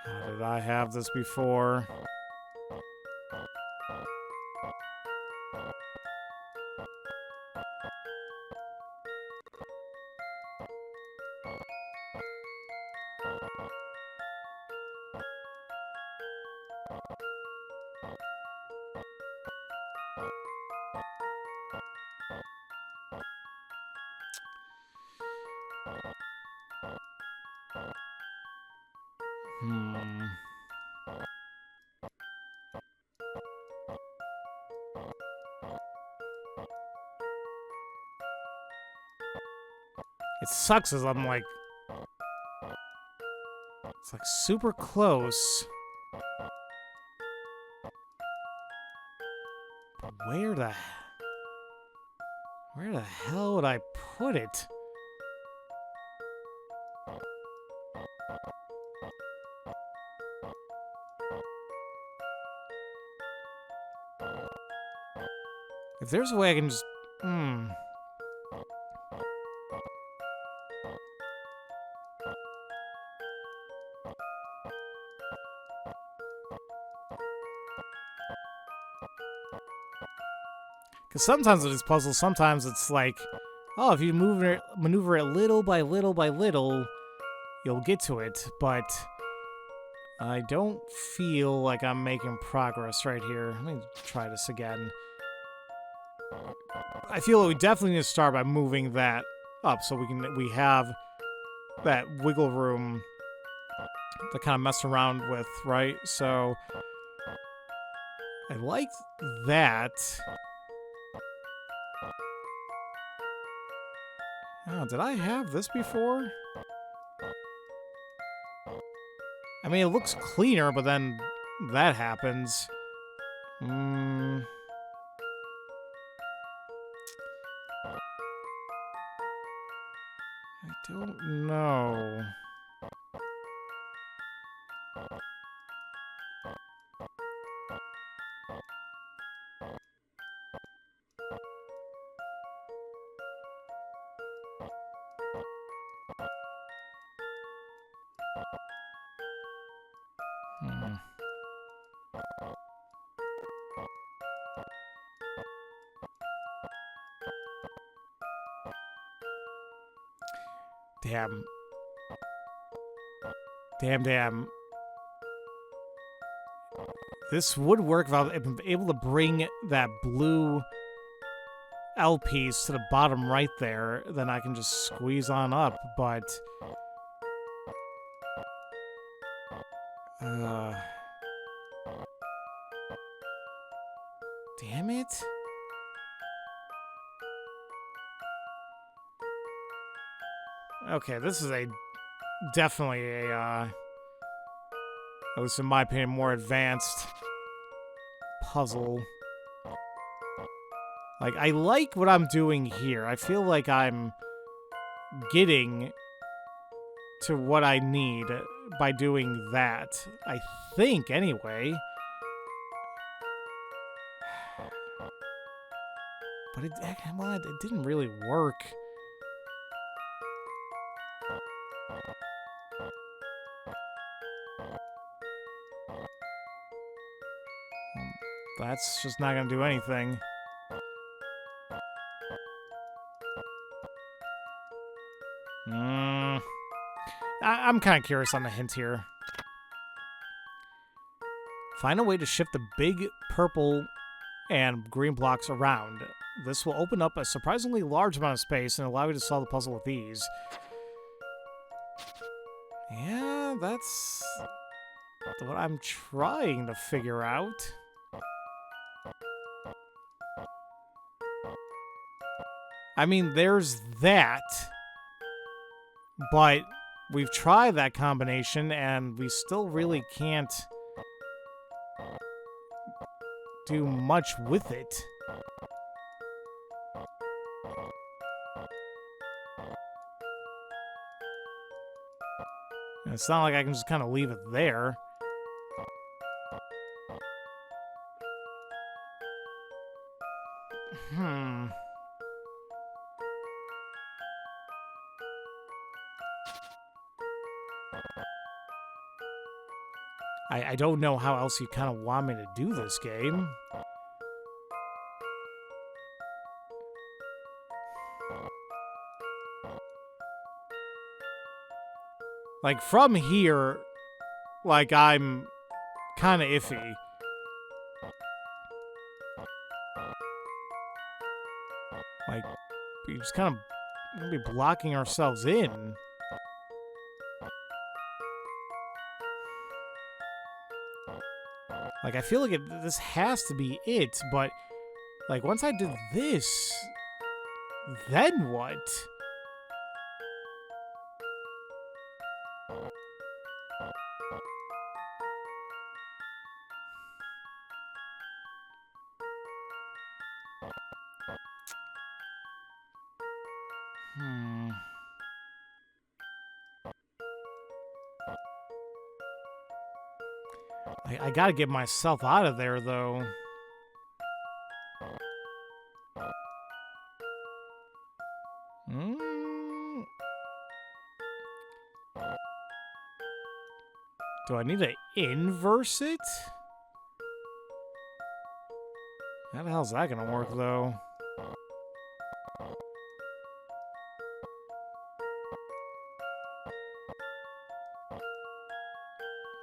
How did I have this before? It sucks as I'm like... It's like super close. But where the hell would I put it? If there's a way I can just... Because sometimes with these puzzles, sometimes it's like, oh, if you maneuver it little by little by little, you'll get to it. But I don't feel like I'm making progress right here. Let me try this again. I feel like we definitely need to start by moving that up so we have that wiggle room to kind of mess around with, right? So I like that. Oh, did I have this before? I mean, it looks cleaner, but then that happens. I don't know. Damn. Damn. This would work if I was able to bring that blue L piece to the bottom right there. Then I can just squeeze on up, but... damn it. Okay, this is definitely a, at least in my opinion, more advanced puzzle. Like, I like what I'm doing here. I feel like I'm getting to what I need by doing that. I think, anyway. But it didn't really work. That's just not gonna do anything. I'm kind of curious on the hint here. Find a way to shift the big purple and green blocks around. This will open up a surprisingly large amount of space and allow you to solve the puzzle with ease. Yeah, that's what I'm trying to figure out. I mean, there's that, but we've tried that combination and we still really can't do much with it. And it's not like I can just kind of leave it there. I don't know how else you kind of want me to do this game. Like, from here, like, I'm kind of iffy. Like, we just kind of gonna be blocking ourselves in. Like, I feel like this has to be it, but, like, once I did this, then what? I gotta get myself out of there, though. Do I need to inverse it? How the hell's that gonna work, though?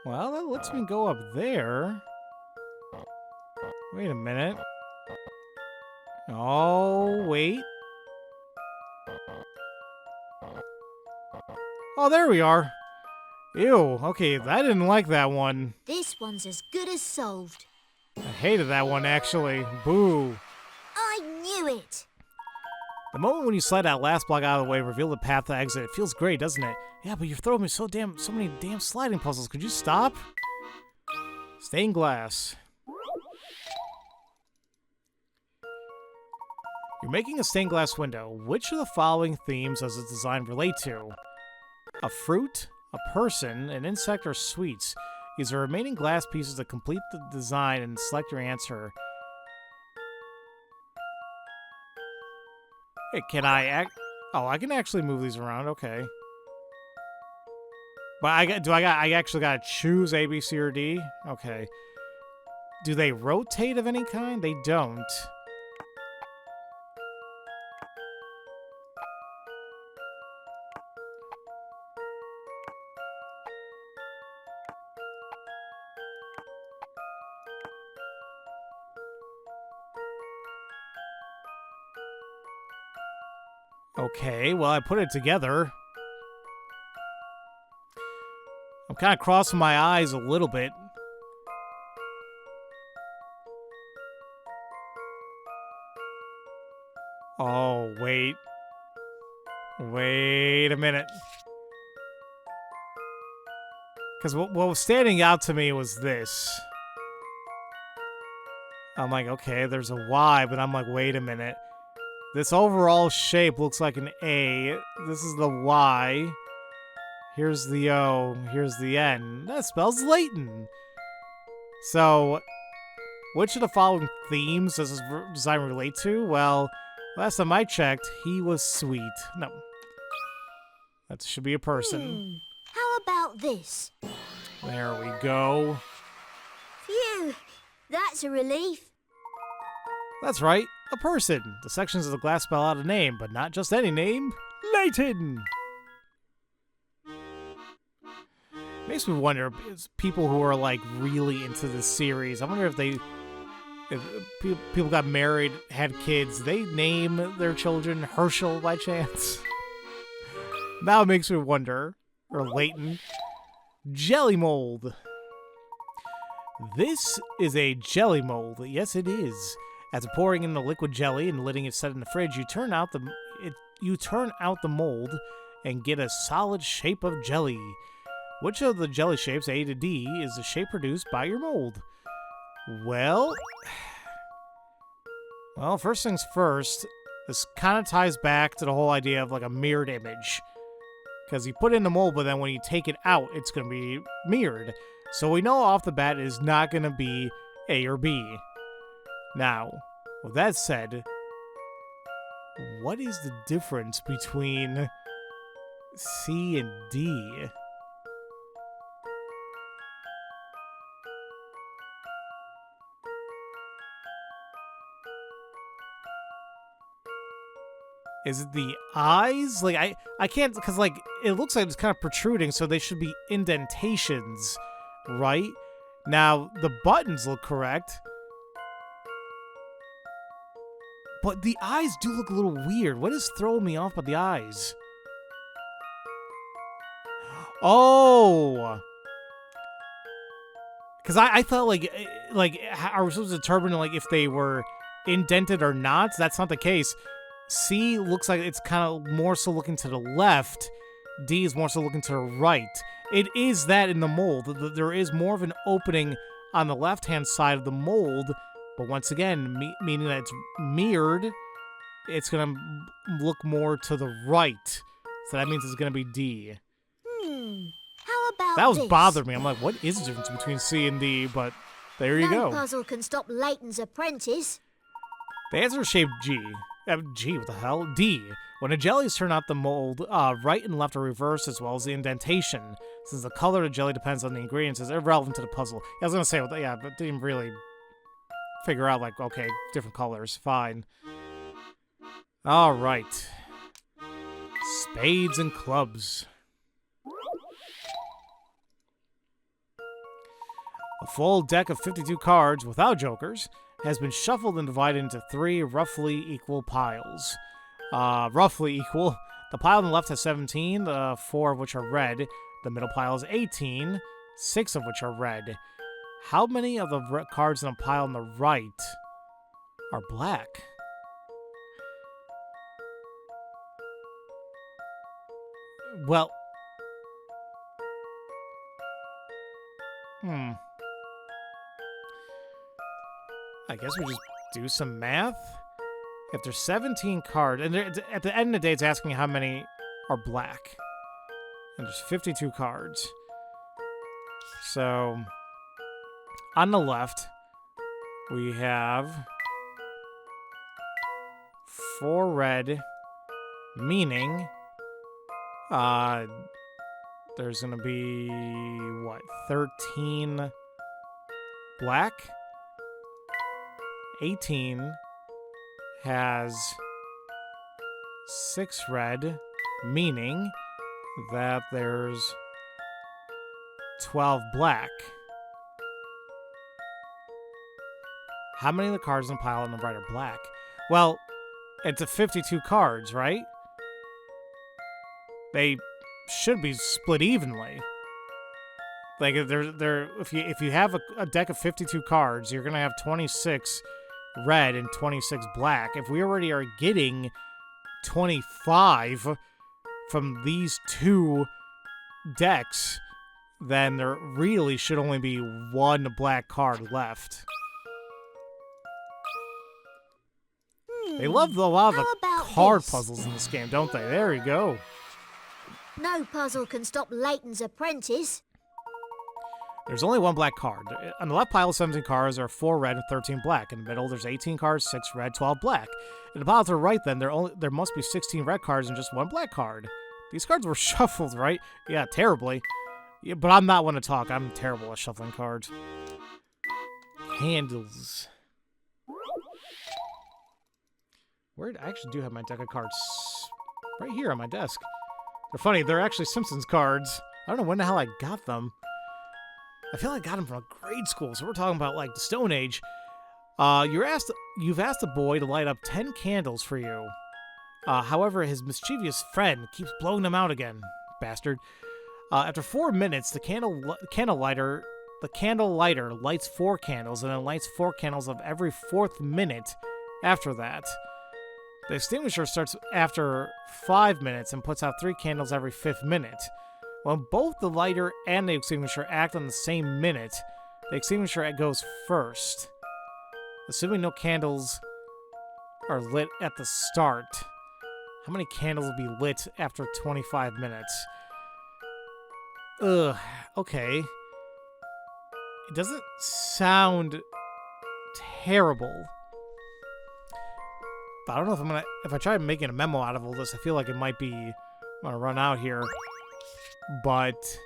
Well, that lets me go up there. Wait a minute. Oh, wait. Oh, there we are. Ew, okay, I didn't like that one. This one's as good as solved. I hated that one, actually. Boo. I knew it. The moment when you slide that last block out of the way, reveal the path to exit, it feels great, doesn't it? Yeah, but you're throwing me so many damn sliding puzzles. Could you stop? Stained glass. You're making a stained glass window. Which of the following themes does its design relate to? A fruit, a person, an insect, or sweets? Use the remaining glass pieces to complete the design and select your answer. Hey, can I Oh, I can actually move these around. Okay. But I actually gotta choose A, B, C, or D? Okay. Do they rotate of any kind? They don't. Okay, well, I put it together. I'm kind of crossing my eyes a little bit. Oh, wait. Wait a minute. Because what was standing out to me was this. I'm like, okay, there's a Y, but I'm like, wait a minute. This overall shape looks like an A. This is the Y. Here's the O. Here's the N. That spells Layton. So, which of the following themes does this design relate to? Well, last time I checked, he was sweet. No. That should be a person. How about this? There we go. Phew, that's a relief. That's right, a person. The sections of the glass spell out a name, but not just any name. Layton! Makes me wonder, people who are like really into this series, I wonder if people got married, had kids, they name their children Herschel by chance. Now it makes me wonder. Or Layton. Jelly mold. This is a jelly mold. Yes, it is. After pouring in the liquid jelly and letting it set in the fridge, you turn out the mold and get a solid shape of jelly. Which of the jelly shapes, A to D, is the shape produced by your mold? Well, first things first, this kind of ties back to the whole idea of like a mirrored image. Because you put in the mold, but then when you take it out, it's going to be mirrored. So we know off the bat it is not going to be A or B. Now, with that said, what is the difference between C and D? Is it the eyes? Like, I can't, because, like, it looks like it's kind of protruding, so they should be indentations, right? Now, the buttons look correct. But the eyes do look a little weird. What is throwing me off about the eyes? Oh! Because I thought, like, are we supposed to determine, like, if they were indented or not? That's not the case. C looks like it's kind of more so looking to the left. D is more so looking to the right. It is that in the mold. There is more of an opening on the left-hand side of the mold, but once again, meaning that it's mirrored, it's going to look more to the right. So that means it's going to be D. How about that was this? bothering me. I'm like, what is the difference between C and D? But there you go. No puzzle can stop Layton's apprentice. The answer is shaped G. G, what the hell? D. When a jelly is turned out the mold, right and left are reversed as well as the indentation. Since the color of the jelly depends on the ingredients, is irrelevant to the puzzle. I was going to say, well, yeah, but didn't really figure out, like, okay, different colors. Fine. All right. Spades and clubs. A full deck of 52 cards without jokers has been shuffled and divided into 3 roughly equal piles. Roughly equal. The pile on the left has 17, 4 of which are red. The middle pile is 18, 6 of which are red. How many of the cards in a pile on the right are black? Well, I guess we just do some math. If there's 17 cards, and at the end of the day, it's asking how many are black. And there's 52 cards. So, on the left, we have 4 red, meaning there's going to be, what, 13 black? 18 has 6 red, meaning that there's 12 black. How many of the cards in the pile on the right are black? Well, it's a 52 cards, right? They should be split evenly. Like if you have a deck of 52 cards, you're gonna have 26 red and 26 black. If we already are getting 25 from these 2 decks, then there really should only be 1 black card left. They love a lot of the card puzzles in this game, don't they? There you go. No puzzle can stop Layton's apprentice. There's only 1 black card. On the left pile of 17 cards, there are 4 red and 13 black. In the middle, there's 18 cards, 6 red, 12 black. In the pile to the right, then, there must be 16 red cards and just 1 black card. These cards were shuffled, right? Yeah, terribly. Yeah, but I'm not one to talk. I'm terrible at shuffling cards. Handles. I actually do have my deck of cards right here on my desk. They're funny. They're actually Simpsons cards. I don't know when the hell I got them. I feel like I got them from a grade school, so we're talking about, like, the Stone Age. You've asked a boy to light up 10 candles for you. However, his mischievous friend keeps blowing them out again. Bastard. After 4 minutes, the candle lighter lights 4 candles, and then lights 4 candles of every 4th minute after that. The extinguisher starts after 5 minutes and puts out 3 candles every 5th minute. When both the lighter and the extinguisher act on the same minute, the extinguisher goes first. Assuming no candles are lit at the start, how many candles will be lit after 25 minutes? Ugh, okay. It doesn't sound terrible. But I don't know if I try making a memo out of all this, I feel like it might be, I'm gonna run out here. But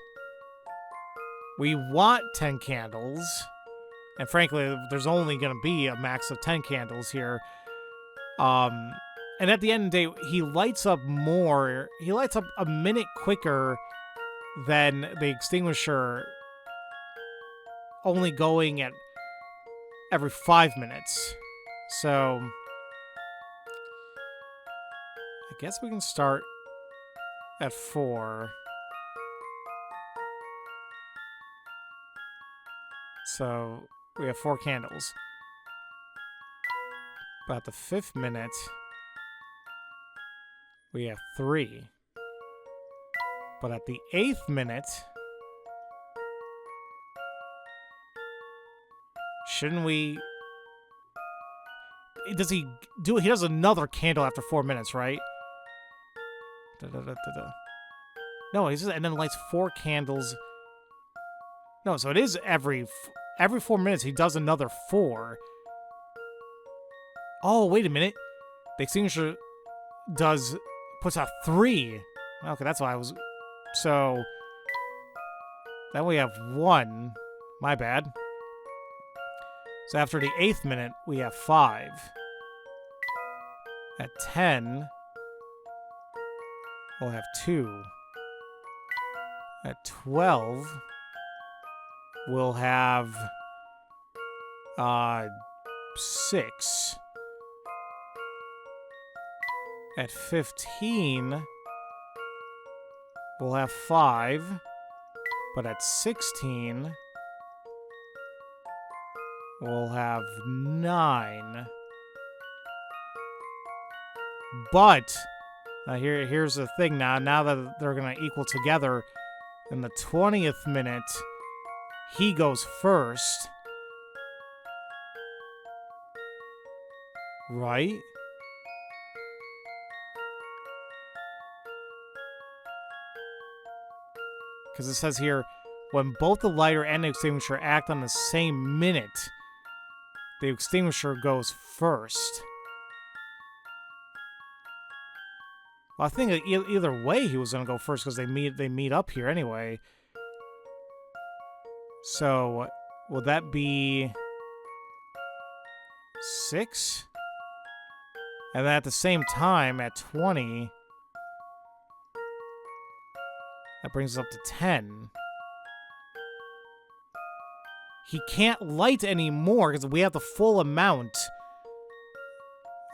we want 10 candles. And frankly, there's only gonna be a max of 10 candles here. And at the end of the day, he lights up a minute quicker than the extinguisher, only going at every 5 minutes. So I guess we can start at 4. So we have 4 candles. But at the 5th minute, we have 3. But at the 8th minute, shouldn't we... Does he do it? He does another candle after 4 minutes, right? No, he says, and then lights 4 candles. No, so it is every 4 minutes he does another 4. Oh, wait a minute. The extinguisher puts out 3. Okay, that's why I was... So then we have 1. My bad. So after the 8th minute, we have 5. At 10, we'll have 2. At 12, we'll have 6. At 15, we'll have 5. But at 16, we'll have 9. But here's the thing now. Now that they're going to equal together, in the 20th minute, he goes first. Right? Because it says here, when both the lighter and the extinguisher act on the same minute, the extinguisher goes first. Well, I think either way he was going to go first because they meet up here anyway. So, will that be 6? And then at the same time, at 20, that brings us up to 10. He can't light anymore because we have the full amount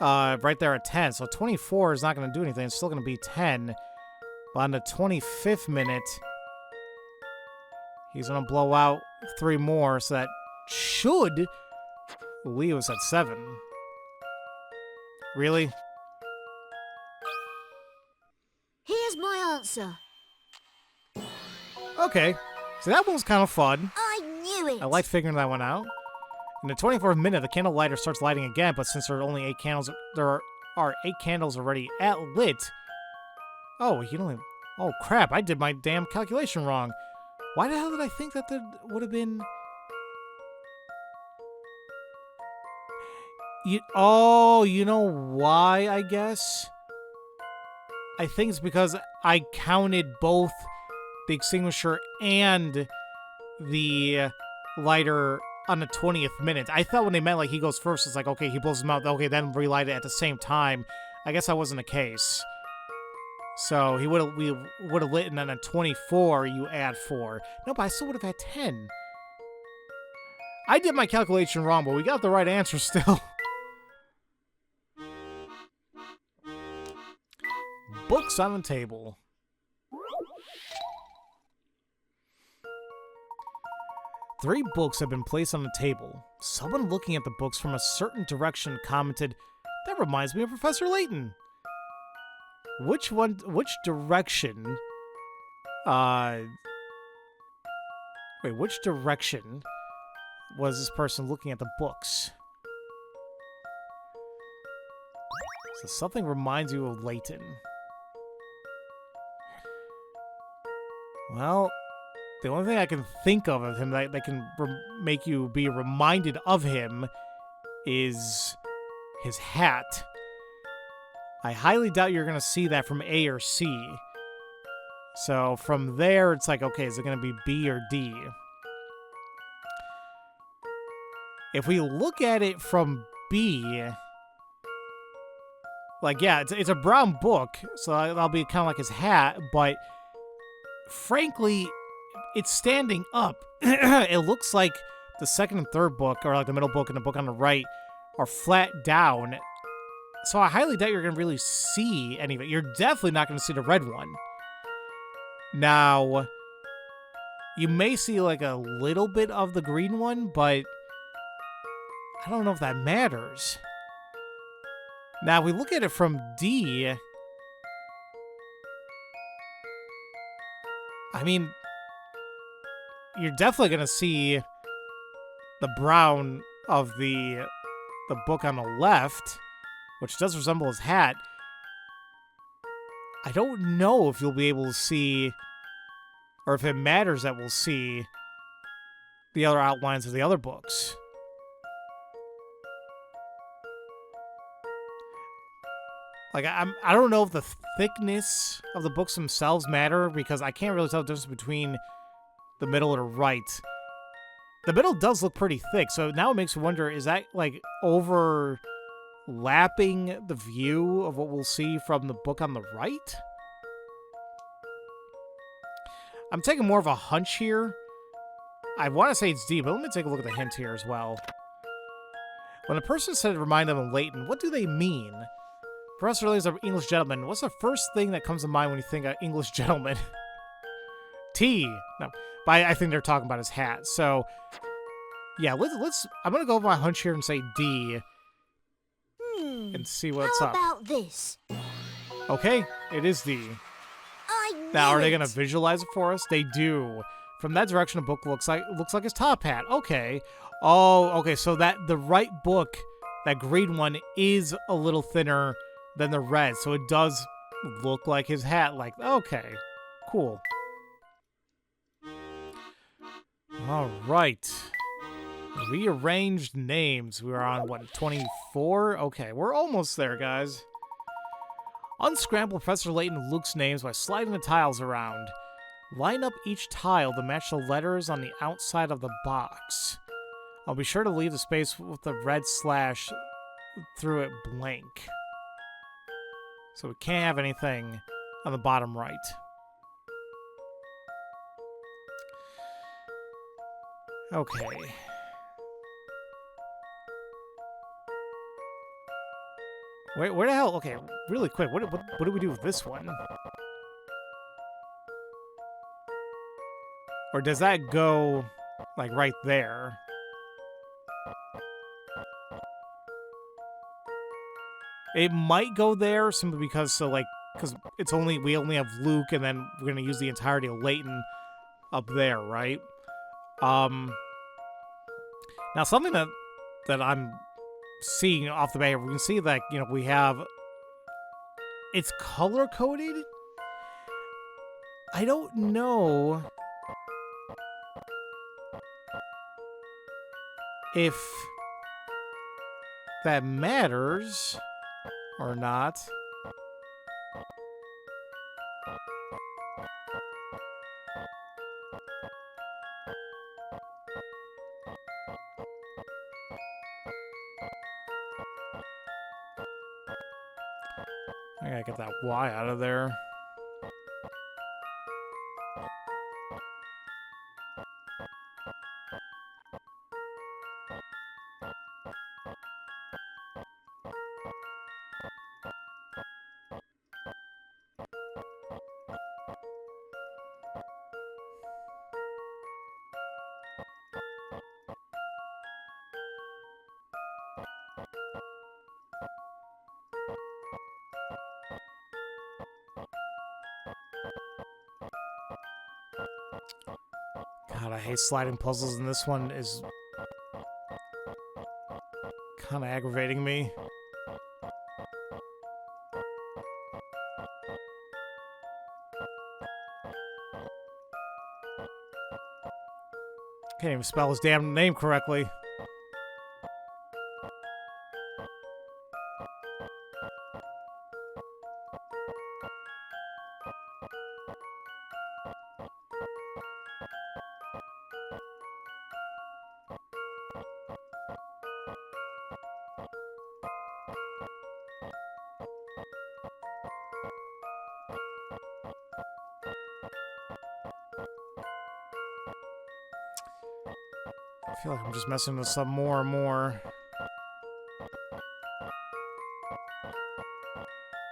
right there at 10. So 24 is not going to do anything. It's still going to be 10. But on the 25th minute, he's going to blow out 3 more. So that should leave us at 7. Really? Here's my answer. Okay. So that one was kind of fun. I knew it. I like figuring that one out. In the 24th minute, the candle lighter starts lighting again, but since there are only 8 candles, there are 8 candles already lit. Oh, he only... Oh, crap, I did my damn calculation wrong. Why the hell did I think that there would have been... you know why, I guess? I think it's because I counted both the extinguisher and the lighter on the 20th minute. I thought when they meant like he goes first, it's like, okay, he blows them out, okay, then relight it at the same time. I guess that wasn't the case. So we would have lit, and then at 24 you add 4. No, but I still would have had 10. I did my calculation wrong, but we got the right answer still. Books on the table. Three books have been placed on the table. Someone looking at the books from a certain direction commented, "That reminds me of Professor Layton." Which direction? Which direction was this person looking at the books? So something reminds you of Layton. Well, the only thing I can think of him that can make you be reminded of him is his hat. I highly doubt you're going to see that from A or C. So from there, it's like, okay, is it going to be B or D? If we look at it from B, like, yeah, it's a brown book, so that'll be kind of like his hat, but frankly, it's standing up. It looks like the second and third book, or like the middle book and the book on the right, are flat down. So I highly doubt you're going to really see any of it. You're definitely not going to see the red one. Now, you may see like a little bit of the green one, but I don't know if that matters. Now, if we look at it from D, I mean, you're definitely going to see the brown of the book on the left, which does resemble his hat. I don't know if you'll be able to see, or if it matters that we'll see the other outlines of the other books. Like, I don't know if the thickness of the books themselves matter, because I can't really tell the difference between the middle and the right. The middle does look pretty thick, so now it makes me wonder, is that, like, overlapping the view of what we'll see from the book on the right? I'm taking more of a hunch here. I want to say it's D, but let me take a look at the hint here as well. When a person said it reminded them of Layton, what do they mean? Professor Layton's an English gentleman. What's the first thing that comes to mind when you think of English gentleman? Tea. No. But I think they're talking about his hat. So, yeah, let's. I'm gonna go with my hunch here and say D, and see what's How up. about this? Okay, it is D. I knew Now, are they it. gonna visualize it for us? They do. From that direction, the book looks like his top hat. Okay. Oh, okay. So that the right book, that green one, is a little thinner than the red. So it does look like his hat. Like, okay, cool. All right. Rearranged names. We are on what, 24? Okay, we're almost there, guys. Unscramble Professor Layton and Luke's names by sliding the tiles around. Line up each tile to match the letters on the outside of the box. I'll be sure to leave the space with the red slash through it blank. So we can't have anything on the bottom right. Okay. Where the hell? Okay, really quick. What do we do with this one? Or does that go, like, right there? It might go there simply because, because we only have Luke, and then we're gonna use the entirety of Layton up there, right? Now something that I'm seeing off the bat, we can see that, we have, it's color-coded? I don't know if that matters or not. I gotta get that Y out of there. God, I hate sliding puzzles, and this one is kind of aggravating me. Can't even spell his damn name correctly. I feel like I'm just messing this up more and more.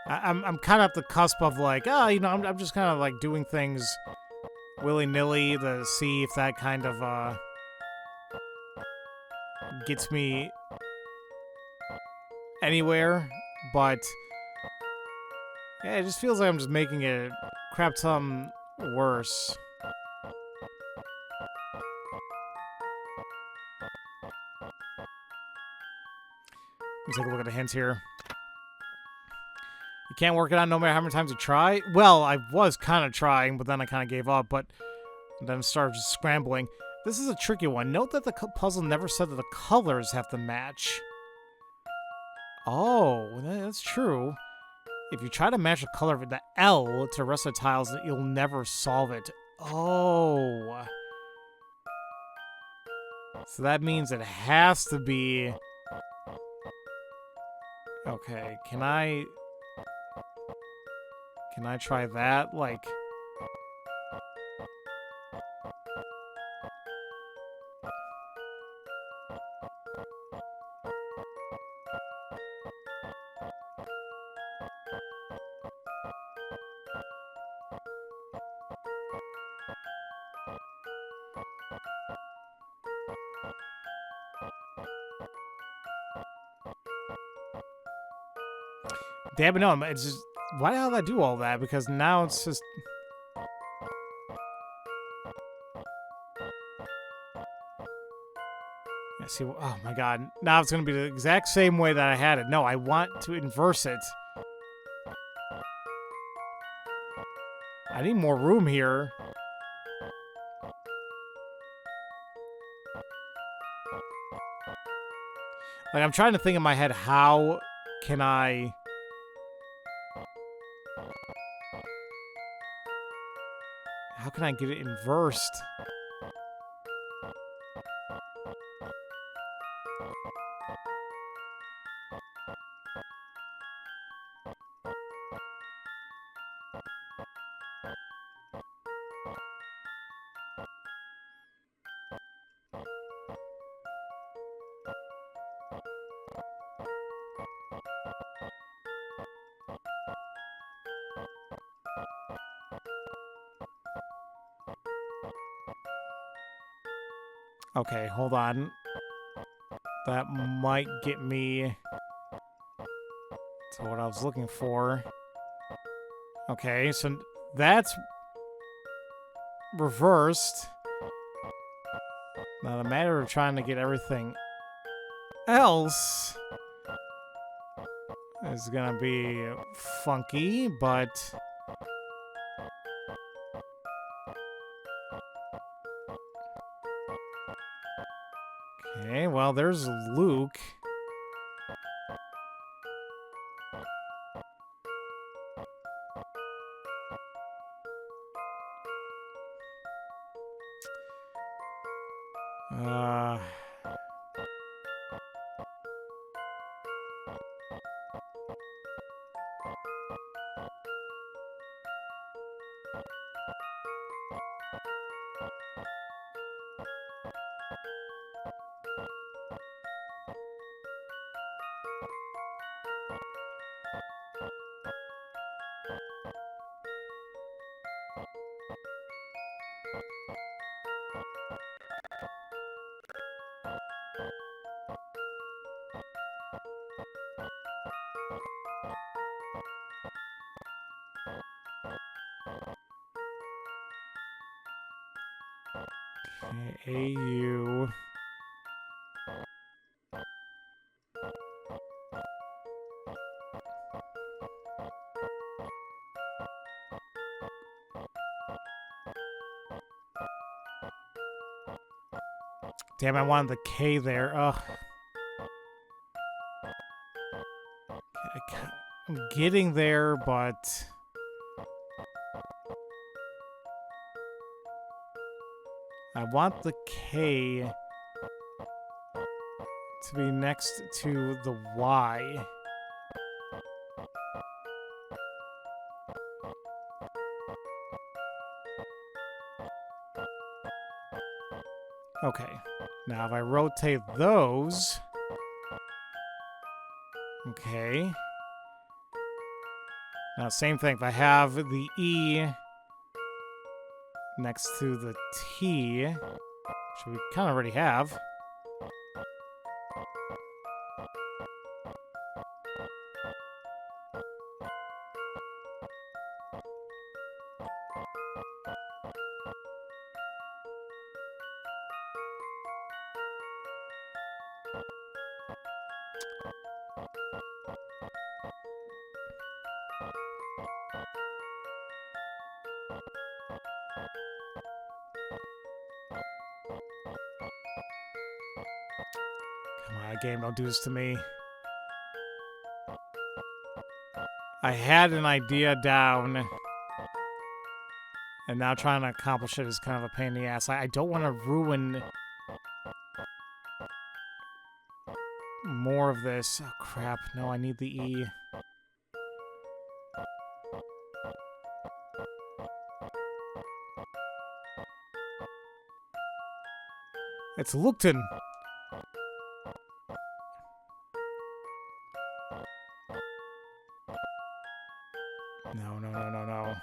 I'm kind of at the cusp of like, I'm just kind of like doing things willy-nilly to see if that kind of gets me anywhere, but yeah, it just feels like I'm just making it a crap ton worse. Let's take a look at the hints here. You can't work it out no matter how many times you try. Well, I was kind of trying, but then I kind of gave up, but then started just scrambling. This is a tricky one. Note that the puzzle never said that the colors have to match. Oh, that's true. If you try to match the color of the L to the rest of the tiles, you'll never solve it. Oh. So that means it has to be... Okay, can I try that? Like... Damn it, no, it's just... Why the hell did I do all that? Because now it's just... Yeah, see, oh my god. Now it's going to be the exact same way that I had it. No, I want to inverse it. I need more room here. Like, I'm trying to think in my head, how can I... How can I get it inversed? Okay, hold on. That might get me to what I was looking for. Okay, so that's reversed. Now the matter of trying to get everything else is gonna be funky, but... Okay, well, there's Luke. Okay, AU. Damn, I wanted the K there. Ugh. I'm getting there, but... I want the K to be next to the Y. Okay. Now if I rotate those... Okay. Now same thing. If I have the E next to the T, which we kind of already have... Come on, game, don't do this to me. I had an idea down, and now trying to accomplish it is kind of a pain in the ass. I don't want to ruin more of this. Oh, crap. No, I need the E. It's Lupton. No, no, no, no, no.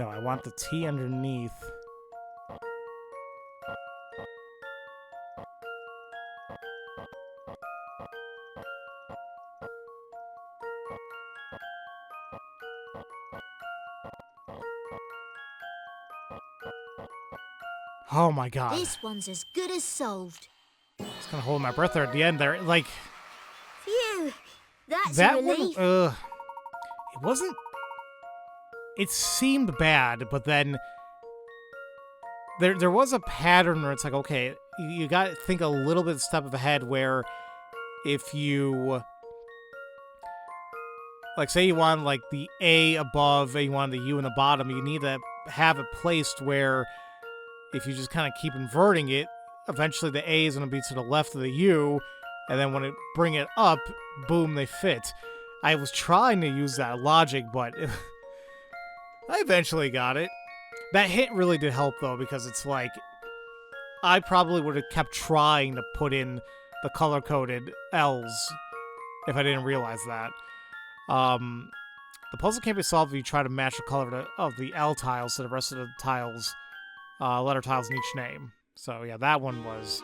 No, I want the T underneath. Oh my god. This one's as good as solved. Just kind of holding my breath there at the end there. Like, Phew, that's that a relief. one, it wasn't... It seemed bad, but then there was a pattern where it's like, okay, you got to think a little bit step ahead where if you... Like, say you want, like, the A above and you want the U in the bottom, you need to have it placed where if you just kind of keep inverting it, eventually the A is going to be to the left of the U, and then when it bring it up, boom, they fit. I was trying to use that logic, but I eventually got it. That hint really did help, though, because it's like, I probably would have kept trying to put in the color-coded L's if I didn't realize that. The puzzle can't be solved if you try to match the color of the L tiles to the rest of the tiles, letter tiles in each name. So yeah, that one was...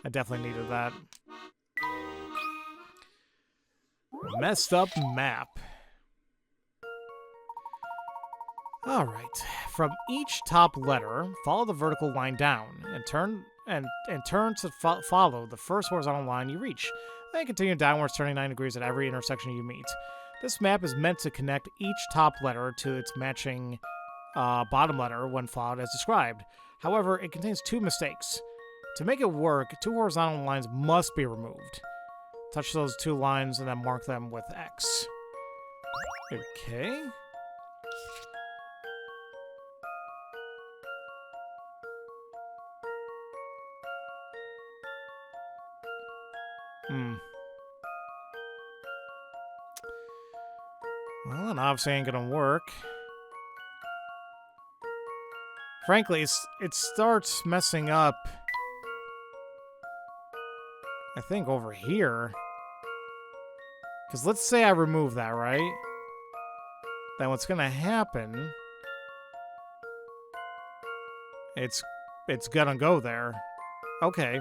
I definitely needed that. Messed up map. Alright. From each top letter, follow the vertical line down and turn to follow the first horizontal line you reach. Then continue downwards, turning 9 degrees at every intersection you meet. This map is meant to connect each top letter to its matching bottom letter when followed as described. However, it contains 2 mistakes. To make it work, 2 horizontal lines must be removed. Touch those 2 lines and then mark them with X. Okay. Well, and obviously ain't gonna work. Frankly, it starts messing up, I think, over here. Because let's say I remove that, right? Then what's gonna happen... It's gonna go there. Okay.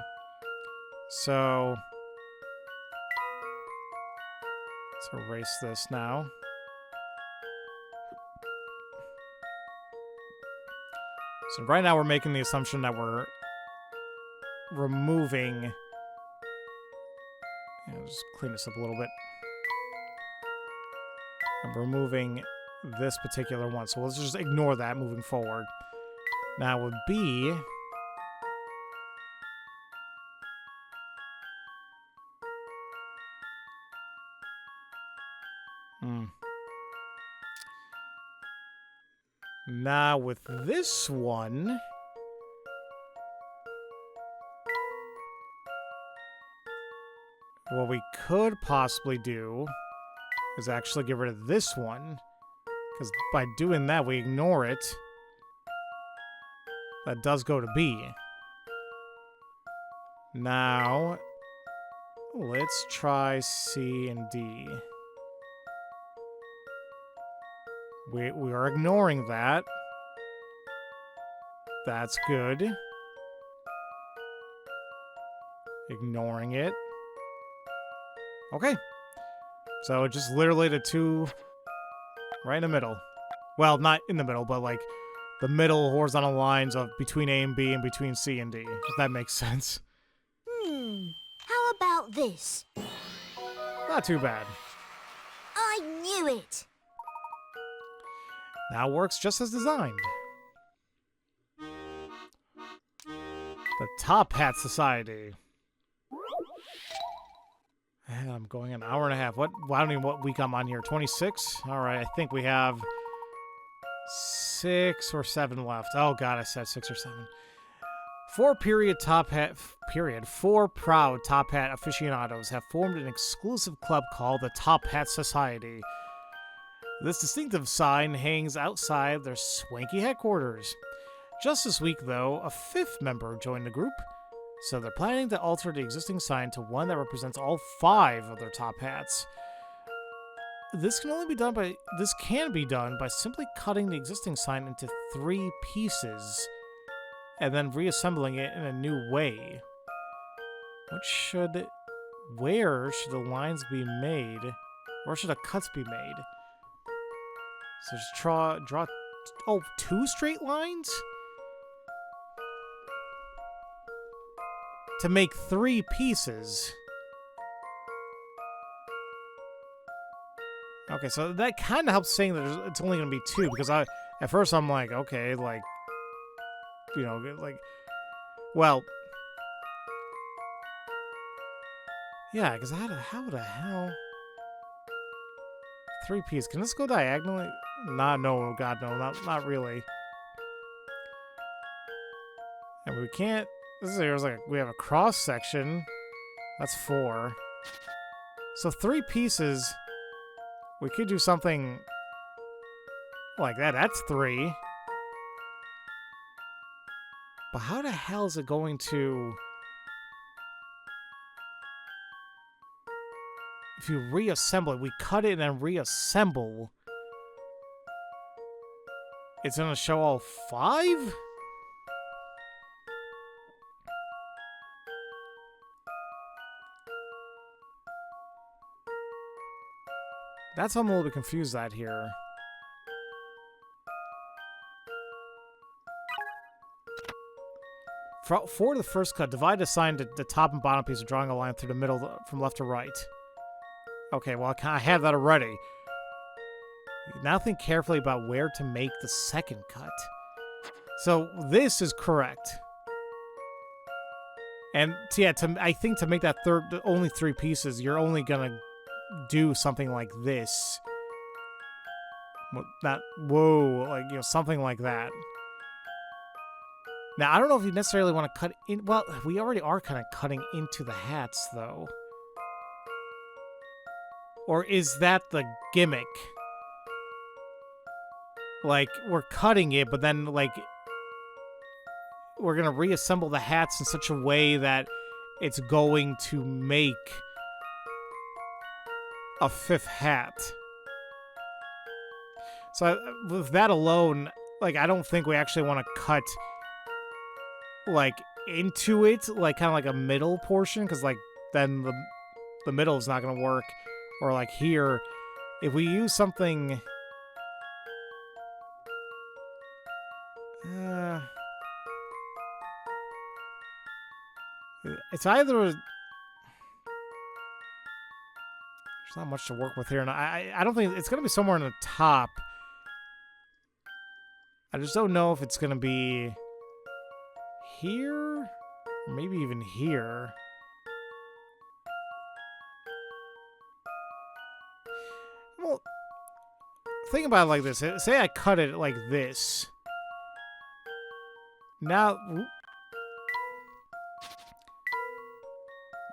So... let's erase this now. So right now we're making the assumption that we're removing... just clean this up a little bit. I'm removing this particular one, so let's just ignore that moving forward. Now with B... Now with this one... what we could possibly do is actually get rid of this one. Because by doing that, we ignore it. That does go to B. Now, let's try C and D. We are ignoring that. That's good. Ignoring it. Okay. So just literally the 2 right in the middle. Well, not in the middle, but like the middle horizontal lines of between A and B and between C and D. If that makes sense. How about this? Not too bad. I knew it! Now works just as designed. The Top Hat Society. And I'm going an hour and a half. What? Well, I don't even know what week I'm on here. 26? Alright, I think we have 6 or 7 left. Oh god, I said 6 or 7. 4 proud Top Hat aficionados have formed an exclusive club called the Top Hat Society. This distinctive sign hangs outside their swanky headquarters. Just this week, though, a 5th member joined the group, so they're planning to alter the existing sign to one that represents all 5 of their top hats. this can be done by simply cutting the existing sign into 3 pieces and then reassembling it in a new way. Where should the lines be made? Where should the cuts be made? So just draw, 2 straight lines? To make 3 pieces. Okay, so that kind of helps saying that it's only going to be 2, because at first I'm like, okay, like, you know, like, well, yeah, because how the hell? 3 pieces. Can this go diagonally? Nah, no, God, no, not really. And we can't. Here's like we have a cross section. That's 4. So 3 pieces. We could do something like that. That's 3. But how the hell is it going to? If you reassemble it, we cut it and then reassemble. It's gonna show all 5? That's what I'm a little bit confused at here. For the first cut, divide the sign to the top and bottom piece, drawing a line through the middle from left to right. Okay, well, I have that already. Now think carefully about where to make the second cut. So this is correct. And yeah, I think to make that only 3 pieces, you're only gonna do something like this. Something like that. Now, I don't know if you necessarily want to cut in. Well, we already are kind of cutting into the hats, though. Or is that the gimmick? Like, we're cutting it, but then, like, we're going to reassemble the hats in such a way that it's going to make a 5th hat. So, with that alone, like, I don't think we actually want to cut, like, into it, like, kind of like a middle portion, because, like, then the middle is not going to work. Or, like, here, if we use something... it's either... There's not much to work with here, and I don't think... It's going to be somewhere in the top. I just don't know if it's going to be... here? Or maybe even here. Well, think about it like this. Say I cut it like this. Now...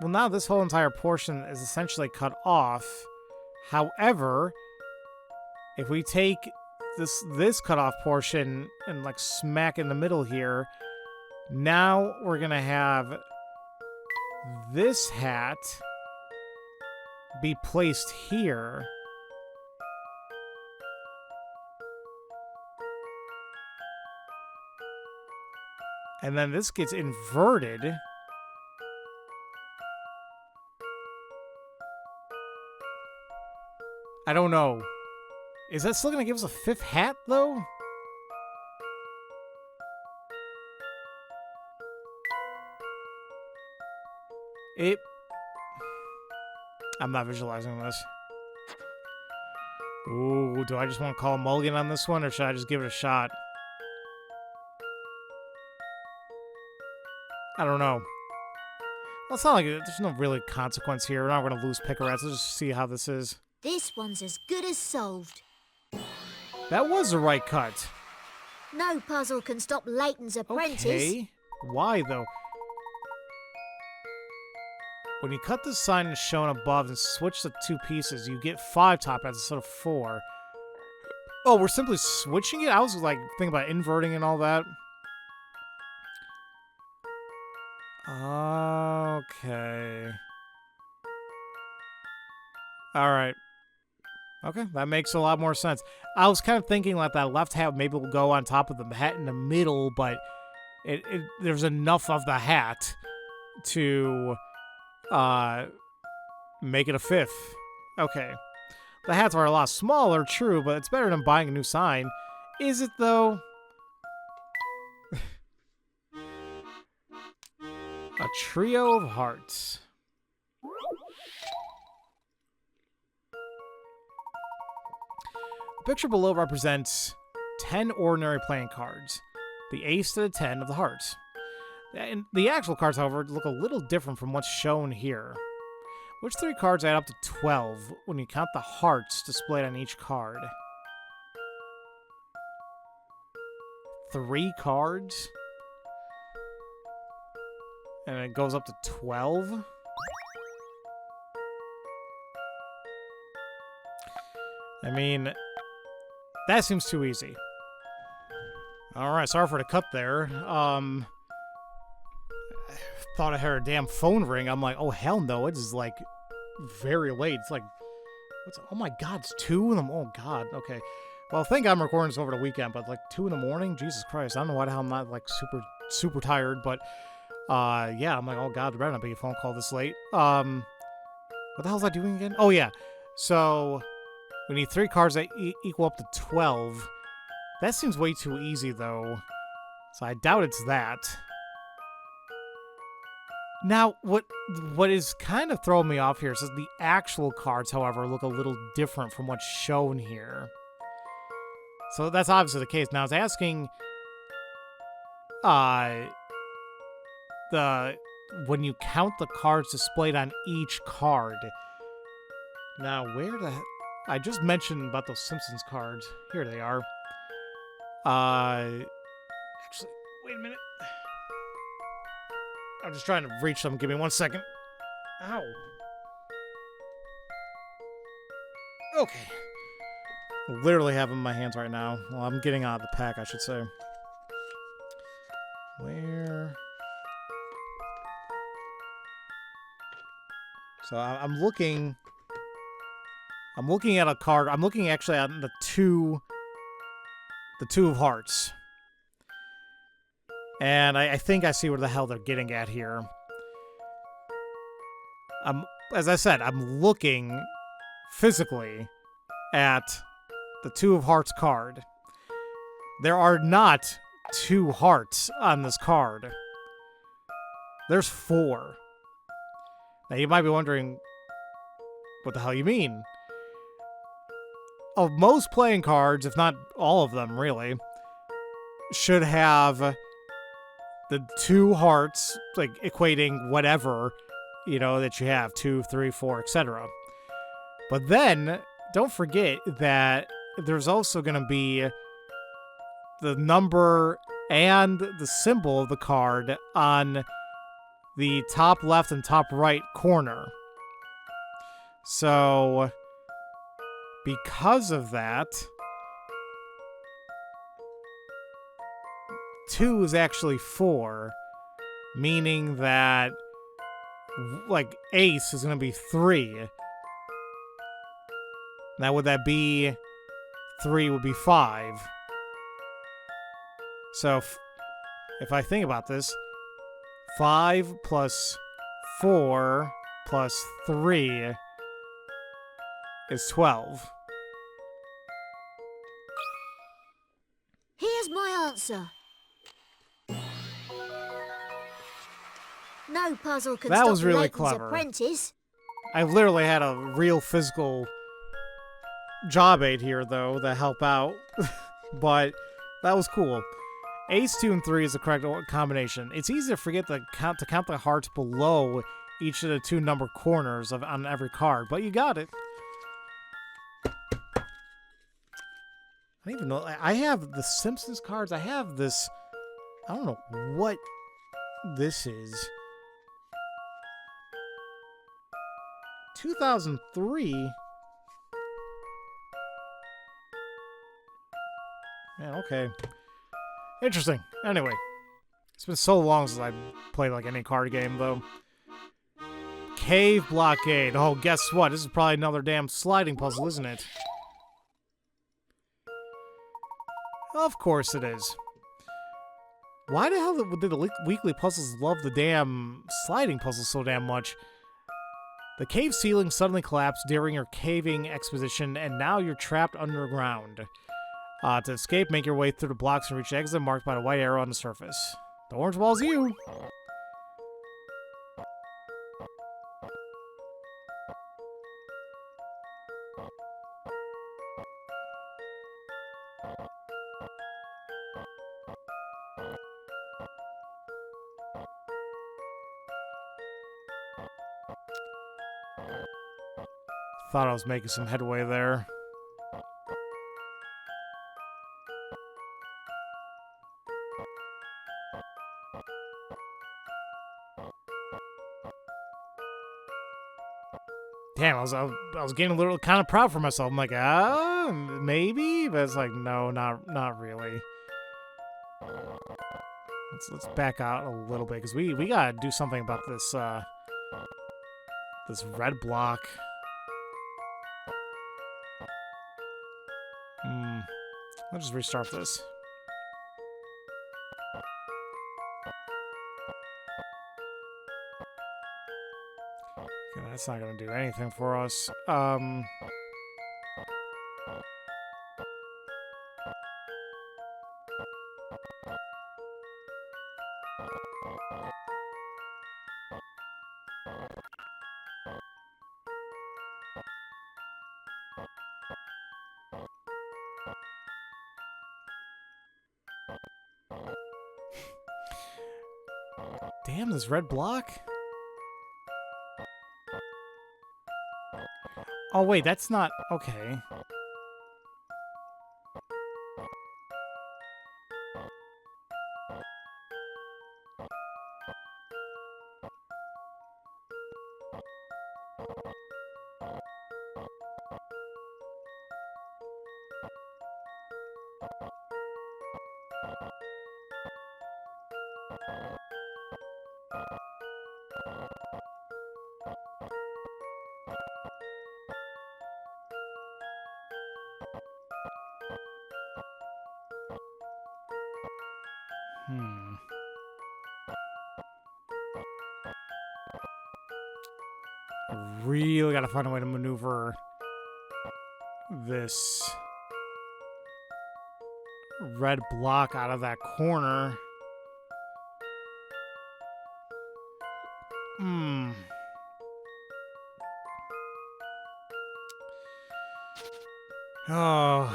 Well, now this whole entire portion is essentially cut off. However, if we take this cut off portion and like smack in the middle here, now we're gonna have this hat be placed here. And then this gets inverted. I don't know. Is that still going to give us a 5th hat, though? I'm not visualizing this. Ooh, do I just want to call a mulligan on this one, or should I just give it a shot? I don't know. Well, it's not like there's no really consequence here. We're not going to lose pick-a-rats. Let's just see how this is. This one's as good as solved. That was the right cut. No puzzle can stop Layton's apprentice. Okay. Why, though? When you cut the sign as shown above and switch the 2 pieces, you get 5 top hats instead of 4. Oh, we're simply switching it? I was, like, thinking about inverting and all that. Okay. Alright. Okay, that makes a lot more sense. I was kind of thinking like that left hat maybe will go on top of the hat in the middle, but there's enough of the hat to make it a fifth. Okay. The hats are a lot smaller, true, but it's better than buying a new sign. Is it, though? A trio of hearts. The picture below represents 10 ordinary playing cards. The ace to the 10 of the hearts. And the actual cards, however, look a little different from what's shown here. Which 3 cards add up to 12 when you count the hearts displayed on each card? 3 cards? And it goes up to 12? I mean, that seems too easy. Alright, sorry for the cut there. Thought I heard a damn phone ring. I'm like, oh hell no, it is like very late. It's like, oh my god, it's 2 in the morning. Oh god, okay. Well, I think I'm recording this over the weekend, but like 2 in the morning? Jesus Christ, I don't know why the hell I'm not like super tired, but yeah, I'm like, oh god, there better not be a phone call this late. What the hell was I doing again? Oh yeah, so we need 3 cards that equal up to 12. That seems way too easy though, so I doubt it's that. Now, what is kind of throwing me off here is that the actual cards, however, look a little different from what's shown here. So that's obviously the case. Now, I was asking, when you count the cards displayed on each card. Now, I just mentioned about those Simpsons cards. Here they are. Actually, wait a minute. I'm just trying to reach them. Give me 1 second. Ow. Okay. I literally have them in my hands right now. Well, I'm getting out of the pack, I should say. Where? So I'm looking at a card. I'm looking actually at the two of hearts. And I think I see where the hell they're getting at here. As I said, I'm looking physically at the 2 of hearts card. There are not 2 hearts on this card. There's 4. Now you might be wondering, what the hell you mean? Of most playing cards, if not all of them really, should have the 2 hearts, like equating whatever, you know, that you have, 2, 3, 4, etc. But then, don't forget that there's also going to be the number and the symbol of the card on the top left and top right corner. So, because of that, 2 is actually 4, meaning that, like, ace is going to be 3. Now, would that be 3 would be 5. So, if I think about this, 5 plus 4 plus 3 is 12. Here's my answer. No puzzle can That stop was really Layton's clever. apprentice. I literally had a real physical job aid here, though, to help out. But that was cool. Ace, 2, and 3 is the correct combination. It's easy to forget to count the hearts below each of the 2 number corners on every card, but you got it. I don't even know. I have the Simpsons cards. I have this. I don't know what this is. 2003? Yeah, okay. Interesting. Anyway. It's been so long since I played like any card game, though. Cave Blockade. Oh, guess what? This is probably another damn sliding puzzle, isn't it? Of course it is. Why the hell did the weekly puzzles love the damn sliding puzzles so damn much? The cave ceiling suddenly collapsed during your caving expedition, and now you're trapped underground. To escape, make your way through the blocks and reach the exit marked by the white arrow on the surface. The orange wall's you. Thought I was making some headway there. Damn, I was getting a little kind of proud for myself. I'm like, maybe, but it's like, no, not really. Let's back out a little bit because we gotta do something about this this red block. I'll just restart this. Okay, that's not gonna do anything for us. Damn, this red block? Oh, wait, that's not... Okay. I really gotta find a way to maneuver this red block out of that corner. Oh.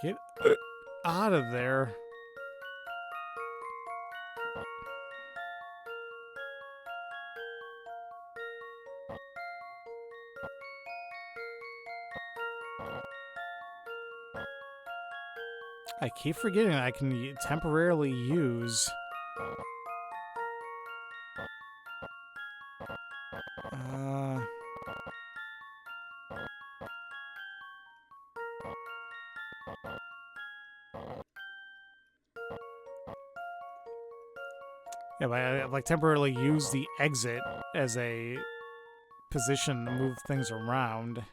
Get out of there. I keep forgetting I can temporarily use... Yeah, but I like temporarily use the exit as a position to move things around.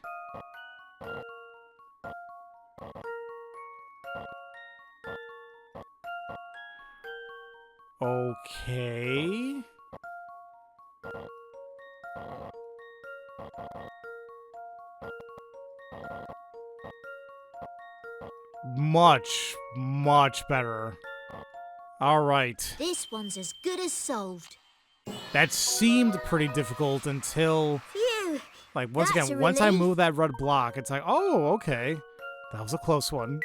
Okay. Much better. All right. This one's as good as solved. That seemed pretty difficult until... Phew! Like, once That's again, a once I relief. move that red block, it's like, oh, okay. That was a close one.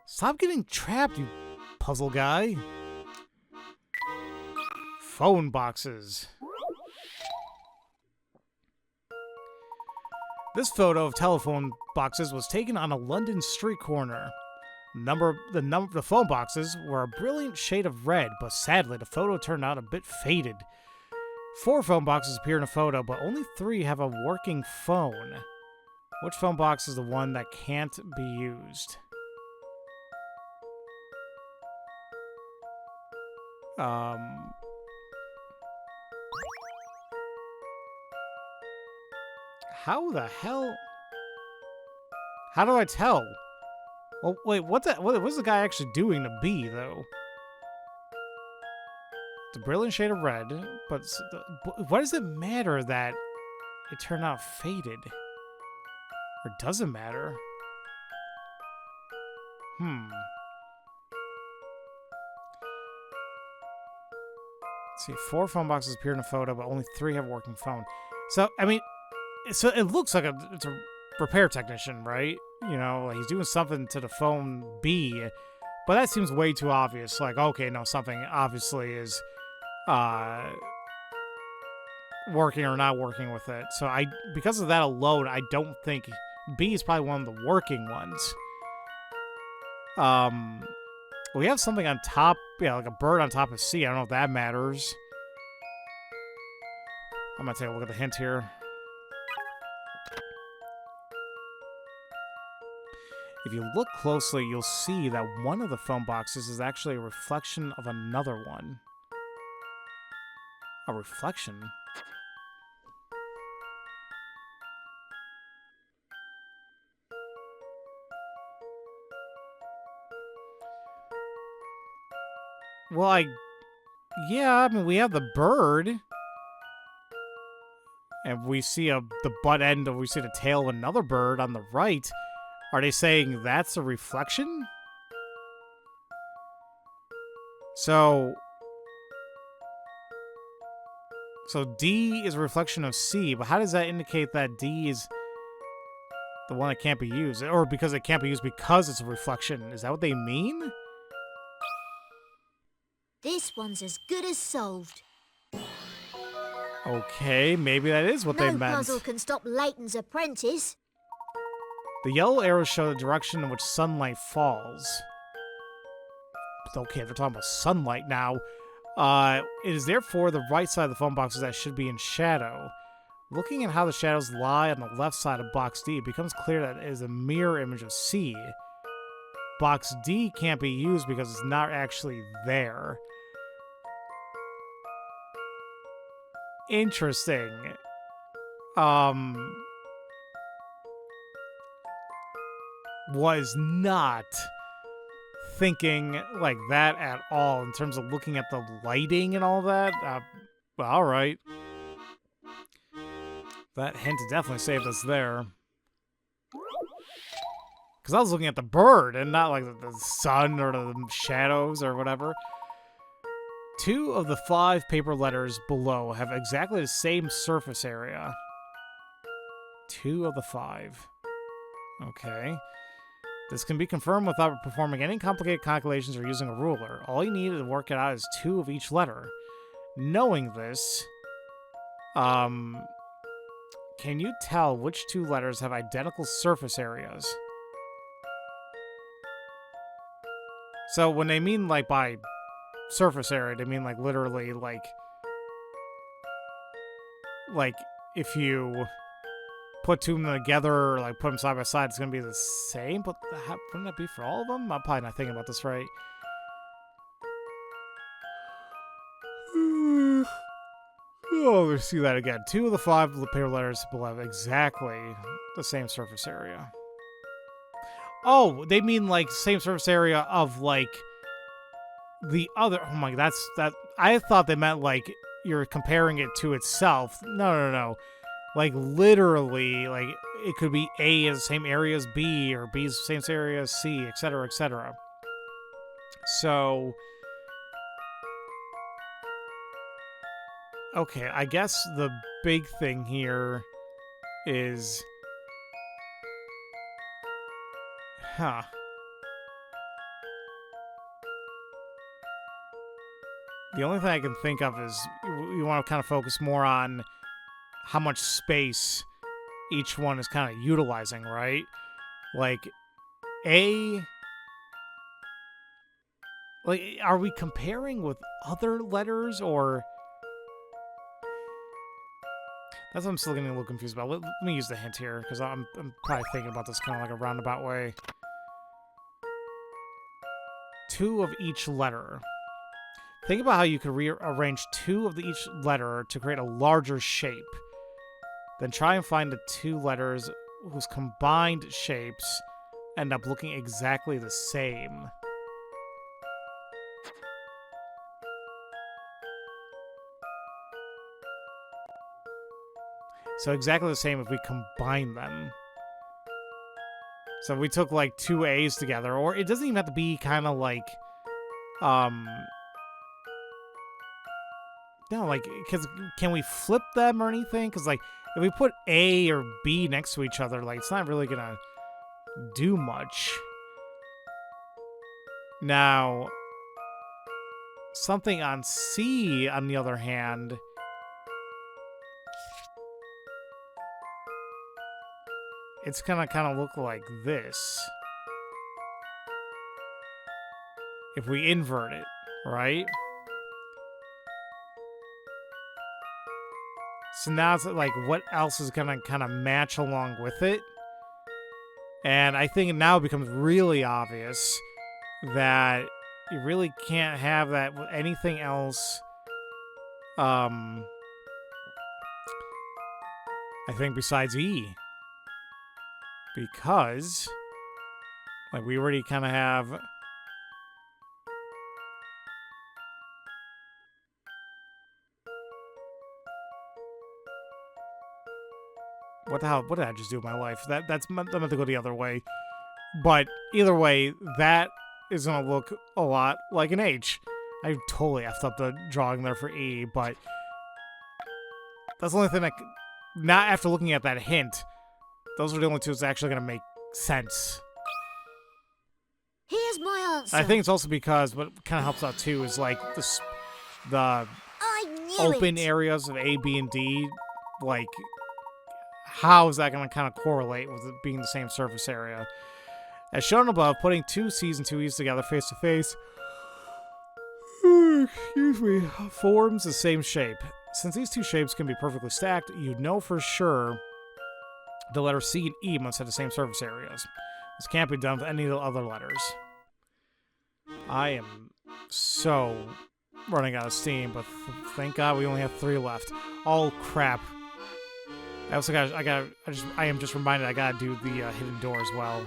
Stop getting trapped, you puzzle guy. Phone boxes. This photo of telephone boxes was taken on a London street corner. The phone boxes were a brilliant shade of red, but sadly the photo turned out a bit faded. 4 phone boxes appear in a photo, but only 3 have a working phone. Which phone box is the one that can't be used? How the hell? How do I tell? Well, wait, what's the guy actually doing to B, though? It's a brilliant shade of red, but why does it matter that it turned out faded? Or does it matter? Let's see, 4 phone boxes appear in a photo, but only 3 have a working phone. So, I mean, so it looks like it's a repair technician, right? You know, like he's doing something to the phone B, but that seems way too obvious. Like, okay, no, something obviously is working or not working with it. So because of that alone, I don't think B is probably one of the working ones. We have something on top, yeah, like a bird on top of C. I don't know if that matters. I'm gonna take a look at the hint here. If you look closely, you'll see that one of the phone boxes is actually a reflection of another one. A reflection? Well, yeah, I mean, we have the bird. And we see the butt end, we see the tail of another bird on the right. Are they saying that's a reflection? So D is a reflection of C, but how does that indicate that D is the one that can't be used? Or because it can't be used because it's a reflection? Is that what they mean? This one's as good as solved. Okay, maybe that is what they meant. No puzzle can stop Layton's apprentice. The yellow arrows show the direction in which sunlight falls. Okay, they're talking about sunlight now. It is therefore the right side of the phone boxes that should be in shadow. Looking at how the shadows lie on the left side of box D, it becomes clear that it is a mirror image of C. Box D can't be used because it's not actually there. Interesting. Was not thinking like that at all in terms of looking at the lighting and all that. All right. That hint definitely saved us there. Because I was looking at the bird and not like the sun or the shadows or whatever. 2 of the 5 paper letters below have exactly the same surface area. 2 of the 5. Okay. This can be confirmed without performing any complicated calculations or using a ruler. All you need to work it out is 2 of each letter. Knowing this, can you tell which 2 letters have identical surface areas? So when they mean like by surface area, they mean like literally like if you put 2 of them together or like put them side by side, it's gonna be the same. But wouldn't that be for all of them? I'm probably not thinking about this right. Oh, let's see that again. 2 of the 5 paper letters below have exactly the same surface area. Oh, they mean like same surface area of like the other. Oh my, that. I thought they meant like you're comparing it to itself. No. Like literally, like it could be A is the same area as B, or B is the same area as C, etc., etc. So, okay, I guess the big thing here is, the only thing I can think of is you want to kind of focus more on how much space each one is kind of utilizing, right? Like, are we comparing with other letters, or... That's what I'm still getting a little confused about. Let me use the hint here, because I'm probably thinking about this kind of like a roundabout way. 2 of each letter. Think about how you could rearrange 2 of each letter to create a larger shape. Then try and find the 2 letters whose combined shapes end up looking exactly the same. So exactly the same if we combine them. So we took like two A's together, or it doesn't even have to be kind of like, no, like, because can we flip them or anything? Because like, if we put A or B next to each other, like, it's not really gonna do much. Now, something on C, on the other hand, it's gonna kind of look like this. If we invert it, right? So now it's like, what else is gonna kind of match along with it? And I think it now becomes really obvious that you really can't have that with anything else. I think besides E. Because, like, we already kind of have... What the hell? What did I just do with my life? I'm meant to go the other way. But either way, that is going to look a lot like an H. I totally effed up the drawing there for E, but that's the only thing not after looking at that hint, those are the only two that's actually going to make sense. Here's my answer. I think it's also because what kind of helps out too is like the I knew open it. areas of A, B, and D. Like, how is that going to kind of correlate with it being the same surface area? As shown above, putting two C's and two E's together face to face, excuse me, forms the same shape. Since these two shapes can be perfectly stacked, you know for sure the letter C and E must have the same surface areas. This can't be done with any of the other letters. I am so running out of steam, but thank God we only have 3 left. Oh crap! I also I am just reminded I gotta do the hidden door as well.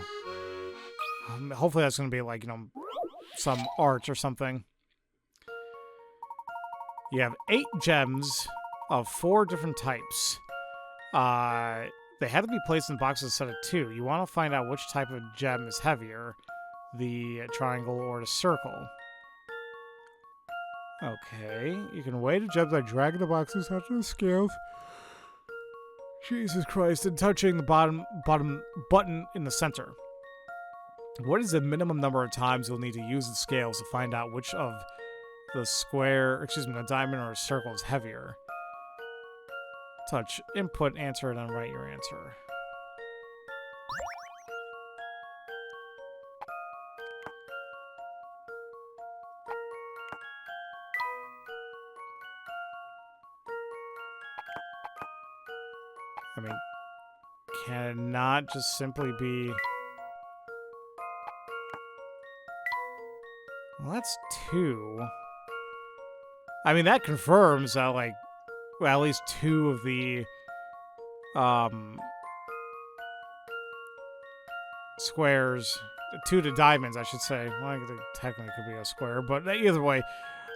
Hopefully that's gonna be like, you know, some art or something. You have 8 gems of 4 different types. They have to be placed in boxes instead of 2. You want to find out which type of gem is heavier, the triangle or the circle. Okay, you can weigh the gems by dragging the boxes onto the scales. Jesus Christ, and touching the bottom button in the center. What is the minimum number of times you'll need to use the scales to find out which of the diamond or a circle is heavier? Touch input, answer, and then write your answer. I mean, can it not just simply be... Well, that's 2. I mean, that confirms that, like, well, at least 2 of the squares, 2 of the diamonds, I should say. Well, I think technically could be a square, but either way,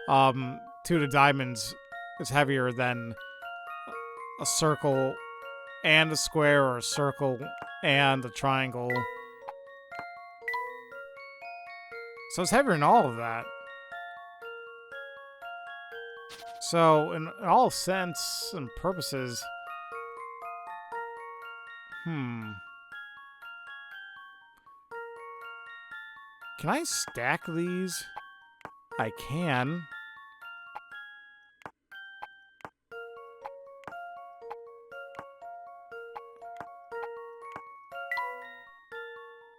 2 of the diamonds is heavier than a circle and a square, or a circle and a triangle. So it's heavier than all of that. So, in all sense and purposes... Can I stack these? I can.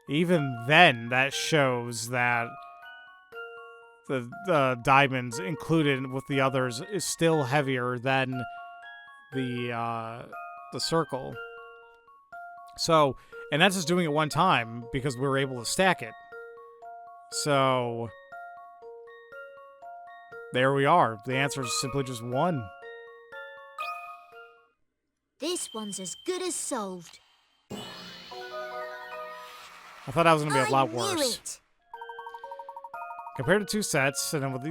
Even then, that shows that the diamonds included with the others is still heavier than the circle. So, and that's just doing it one time because we were able to stack it. So, there we are. The answer is simply just 1. This one's as good as solved. I thought that was going to be a lot I knew worse. it. Compared to two sets, and then with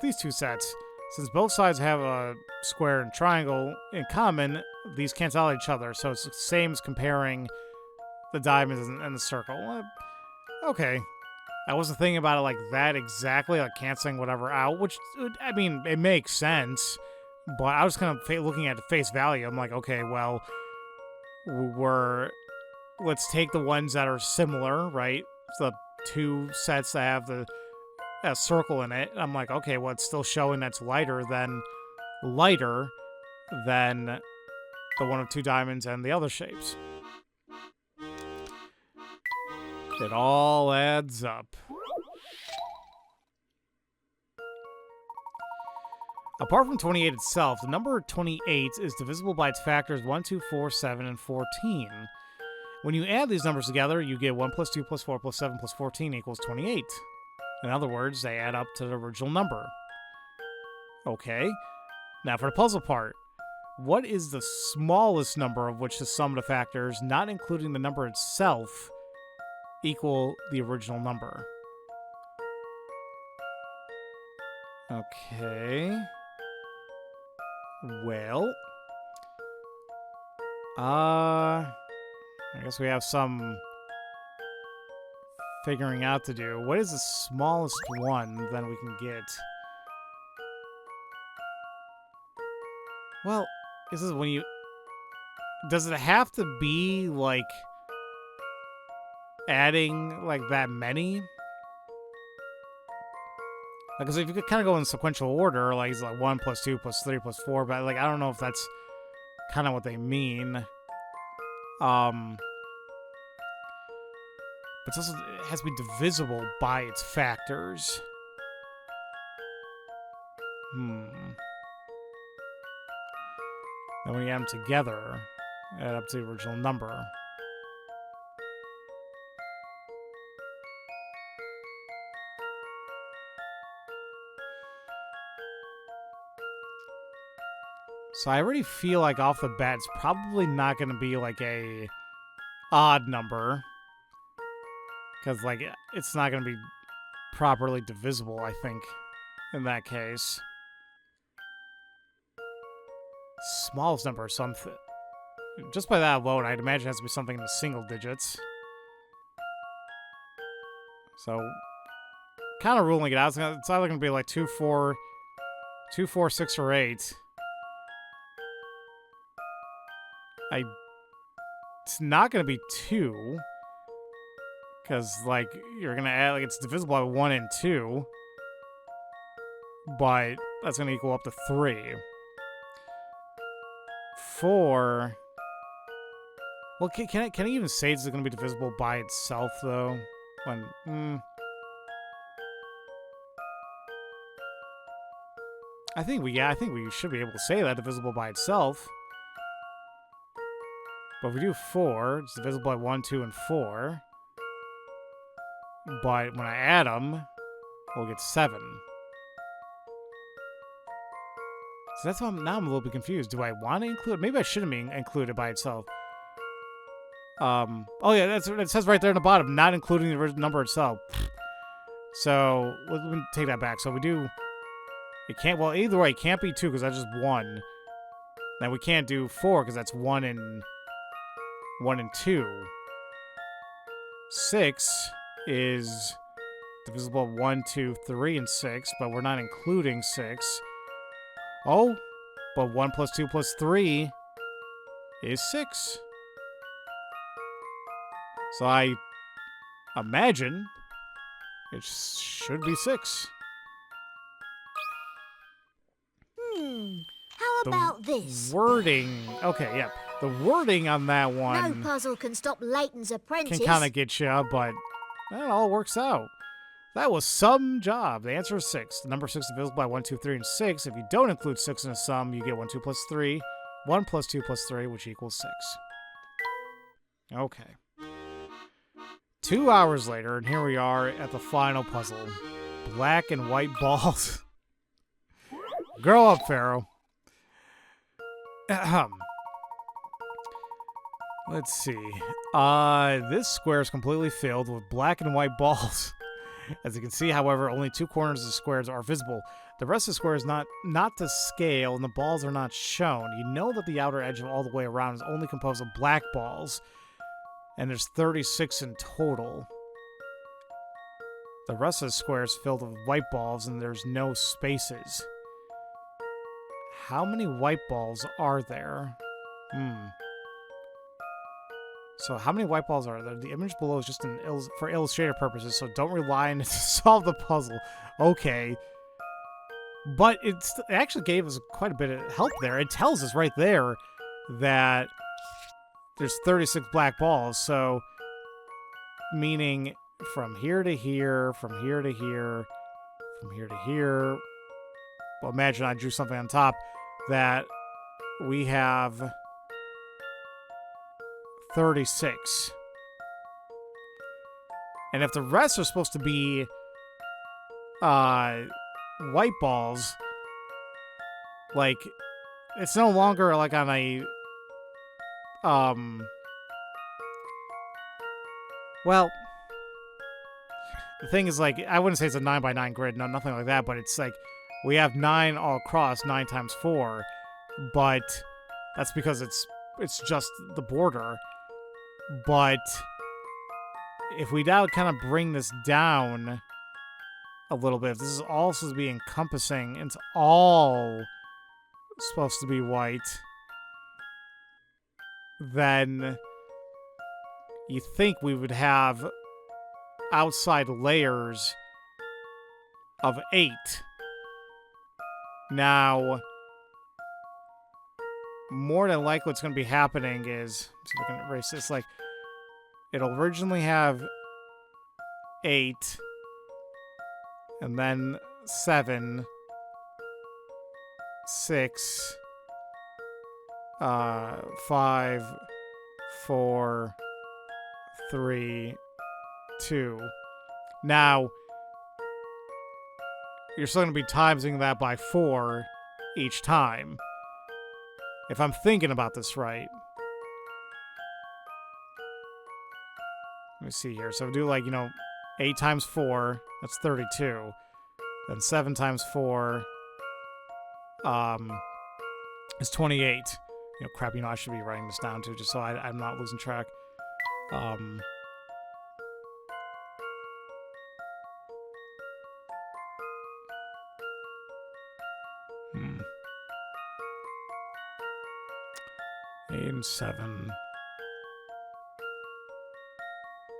these two sets, since both sides have a square and triangle in common, these cancel out each other. So it's the same as comparing the diamonds and the circle. Okay. I wasn't thinking about it like that exactly, like canceling whatever out, which, I mean, it makes sense. But I was kind of looking at the face value. I'm like, okay, well, let's take the ones that are similar, right? The two sets that have the circle in it. I'm like, okay, well, it's still showing that's lighter than the one of two diamonds and the other shapes. It all adds up. Apart from 28 itself, the number 28 is divisible by its factors 1, 2, 4, 7, and 14. When you add these numbers together, you get 1 plus 2 plus 4 plus 7 plus 14 equals 28. In other words, they add up to the original number. Okay. Now for the puzzle part. What is the smallest number of which the sum of the factors, not including the number itself, equal the original number? Okay. Well. I guess we have some figuring out to do. What is the smallest one that we can get? Well, this is when you... Does it have to be, like, adding, like, that many? Because if you could kind of go in sequential order, like, it's like 1 plus 2 plus 3 plus 4, but, like, I don't know if that's kind of what they mean. But it has to be divisible by its factors. Then when you add them together, add up to the original number. So I already feel like off the bat it's probably not going to be like a odd number. Because, like, it's not going to be properly divisible, I think, in that case. Smallest number of something. Just by that alone, I'd imagine it has to be something in the single digits. So, kind of ruling it out. It's either going to be like 2, 4, 6, or 8. It's not going to be 2. Because, like, you're going to add, like, it's divisible by 1 and 2. But that's going to equal up to 3. 4. Well, can I even say it's going to be divisible by itself, though? I think we should be able to say that divisible by itself. But if we do 4, it's divisible by 1, 2, and 4. But when I add them, we'll get 7. So that's why now I'm a little bit confused. Do I want to include? Maybe I shouldn't be included by itself. Oh yeah, that's what it says right there in the bottom. Not including the original number itself. So let me take that back. So we do. It can't. Well, either way, it can't be 2 because that's just 1. Then we can't do 4 because that's 1 and 2. 6 is divisible by 1, 2, 3, and 6, but we're not including 6. Oh, but 1 plus 2 plus 3 is 6. So I imagine it should be 6. How about this? Wording. Okay, yeah. The wording on that one. No puzzle can stop Layton's apprentice. Can kind of get you, but it all works out. That was some job. The answer is 6. The number 6 is divisible by 1, 2, 3, and 6. If you don't include 6 in a sum, you get 1, 2 plus 3. 1 plus 2 plus 3, which equals 6. Okay. 2 hours later, and here we are at the final puzzle. Black and white balls. Grow up, Pharaoh. Let's see. This square is completely filled with black and white balls. As you can see, however, only 2 corners of the squares are visible. The rest of the square is not to scale, and the balls are not shown. You know that the outer edge of all the way around is only composed of black balls, and there's 36 in total. The rest of the square is filled with white balls, and there's no spaces. How many white balls are there? So how many white balls are there? The image below is just for illustrator purposes, so don't rely on it to solve the puzzle. Okay. But it actually gave us quite a bit of help there. It tells us right there that there's 36 black balls, so meaning from here to here, from here to here, from here to here. Well, imagine I drew something on top that we have 36. And if the rest are supposed to be white balls, like, it's no longer like on a well, the thing is, like, I wouldn't say it's a 9x9 grid, no, nothing like that, but it's like we have 9 all across, 9 times 4, but that's because it's just the border. But if we now kind of bring this down a little bit, if this is all supposed to be encompassing, it's all supposed to be white, then you think we would have outside layers of 8. Now, more than likely what's going to be happening is, see if I can erase this, like, it'll originally have 8, and then 7, 6, 5, 4, 3, 2. Now, you're still going to be timesing that by 4 each time, if I'm thinking about this right. Let me see here. So do, like, 8 times 4, that's 32. Then 7 times 4 is 28. Crap, I should be writing this down too, just so I'm not losing track. 8 and 7.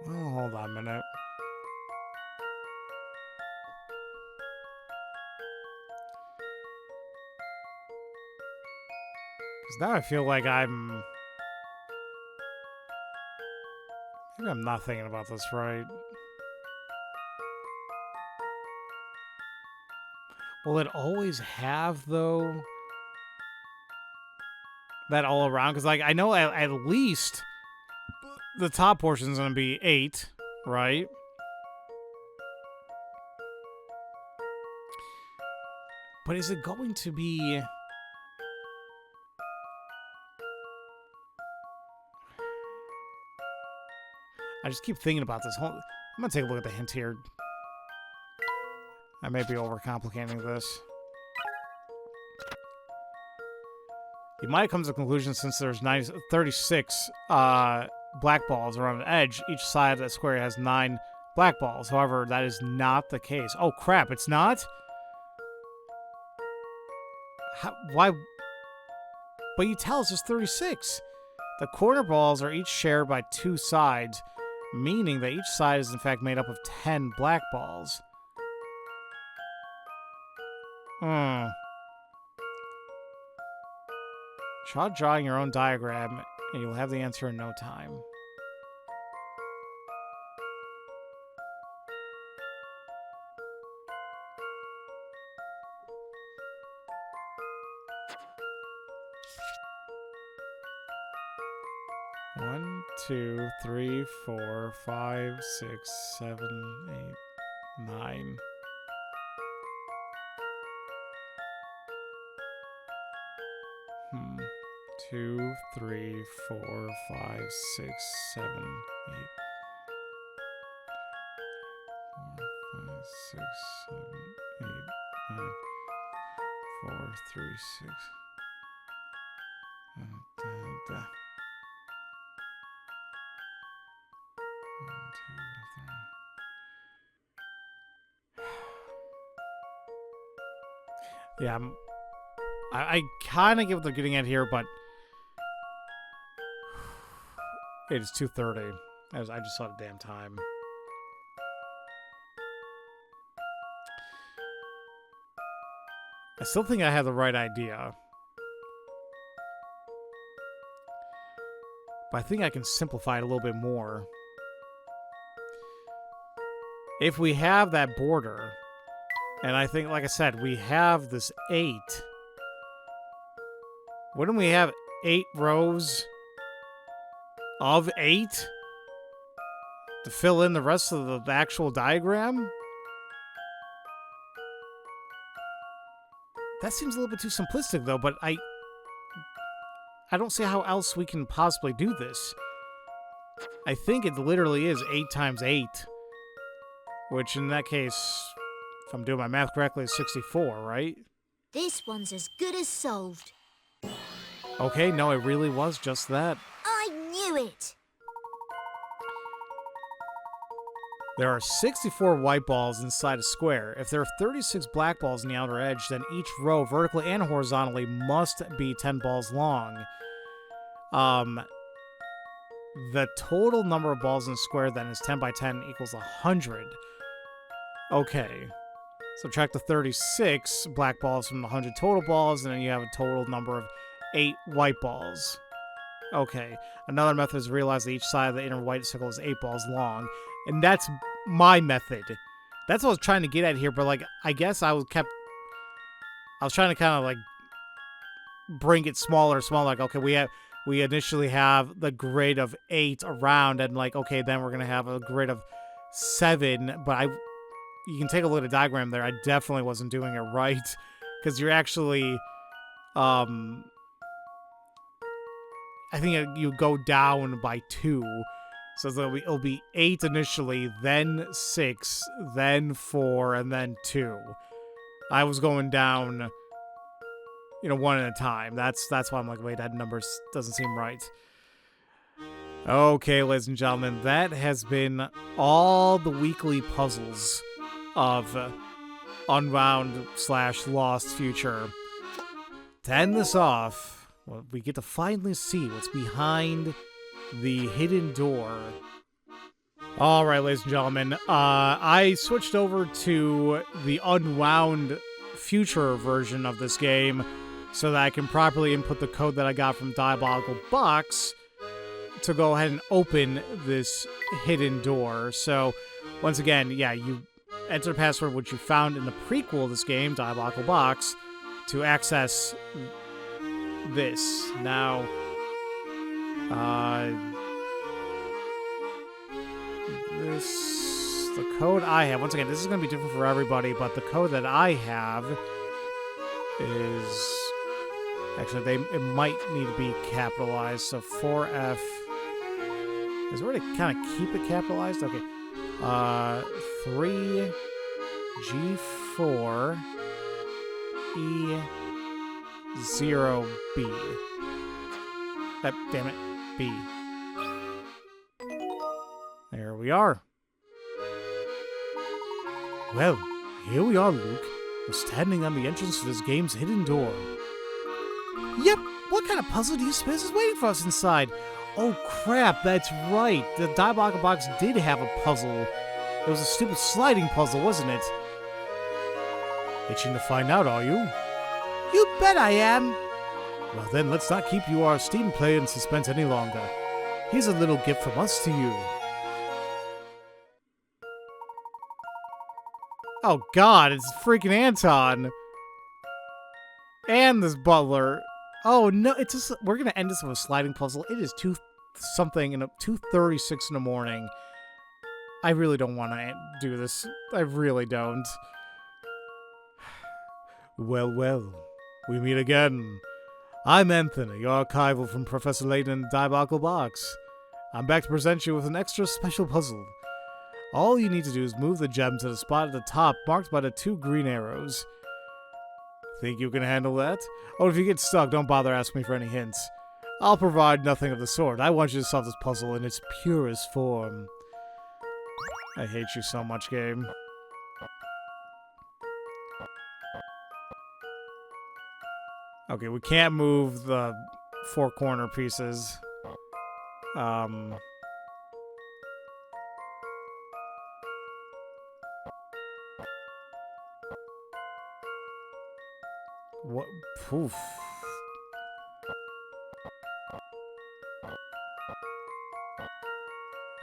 Well, hold on a minute. Because now I feel like maybe I'm not thinking about this right. Will it always have, though, that all around? Because, like, I know at least the top portion is going to be 8, right? But is it going to be... I just keep thinking about this. I'm going to take a look at the hint here. I may be overcomplicating this. You might come to the conclusion, since there's 36 black balls around the edge, each side of that square has 9 black balls. However, that is not the case. Oh, crap, it's not? Why? But you tell us there's 36. The corner balls are each shared by 2 sides, meaning that each side is in fact made up of 10 black balls. Try drawing your own diagram, and you'll have the answer in no time. One, 2, 3, 4, 5, 6, 7, 8, 9. 2, 3, 4, 5, 6, 7, 8. 4, 5, 6, 7, 8, 9, 4, 3, 6. Da. 1, 2, 3. Yeah, I kind of get what they're getting at here, but it is 2:30. I just saw the damn time. I still think I have the right idea, but I think I can simplify it a little bit more. If we have that border, and I think, like I said, we have this 8. Wouldn't we have 8 rows of 8 to fill in the rest of the actual diagram? That seems a little bit too simplistic, though, but I don't see how else we can possibly do this. I think it literally is 8 times 8, which in that case, if I'm doing my math correctly, is 64, right? This one's as good as solved. Okay, no, it really was just that. I knew it! There are 64 white balls inside a square. If there are 36 black balls in the outer edge, then each row, vertically and horizontally, must be 10 balls long. The total number of balls in a square, then, is 10 by 10 equals 100. Okay. Subtract the 36 black balls from the 100 total balls, and then you have a total number of 8 white balls. Okay. Another method is to realize that each side of the inner white circle is 8 balls long. And that's my method. That's what I was trying to get at here, but, like, I guess I was trying to kind of, like, bring it smaller. Like, okay, we initially have the grid of 8 around, and, like, okay, then we're gonna have a grid of 7, but you can take a look at the diagram there. I definitely wasn't doing it right, because you're actually, I think you go down by 2. So it'll be 8 initially, then 6, then 4, and then 2. I was going down, one at a time. That's why I'm like, wait, that number doesn't seem right. Okay, ladies and gentlemen, that has been all the weekly puzzles of Unwound / Lost Future. To end this off, well, we get to finally see what's behind the hidden door. Alright, ladies and gentlemen, I switched over to the Unwound Future version of this game so that I can properly input the code that I got from Diabolical Box to go ahead and open this hidden door. So, once again, yeah, you enter the password which you found in the prequel of this game, Diabolical Box, to access this. Now, the code I have, once again, this is going to be different for everybody, but the code that I have is, actually, it might need to be capitalized, so 4F, is there a way to kind of keep it capitalized? Okay, 3G4 E0B. Damn it, B. There we are. Well, here we are, Luke. We're standing on the entrance to this game's hidden door. Yep, what kind of puzzle do you suppose is waiting for us inside? Oh crap, that's right. The Diabolical Box did have a puzzle. It was a stupid sliding puzzle, wasn't it? Itching to find out, are you? You bet I am. Well then, let's not keep our esteemed player in suspense any longer. Here's a little gift from us to you. Oh god, it's freaking Anton. And this butler. Oh no, it's just, we're gonna end this with a sliding puzzle. It is 2:36 in the morning. I really don't want to do this. I really don't. Well, we meet again. I'm Anthony, your archival from Professor Layton and the Diabolical Box. I'm back to present you with an extra special puzzle. All you need to do is move the gem to the spot at the top marked by the 2 green arrows. Think you can handle that? Oh, if you get stuck, don't bother asking me for any hints. I'll provide nothing of the sort. I want you to solve this puzzle in its purest form. I hate you so much, game. Okay, we can't move the 4 corner pieces. What? Poof.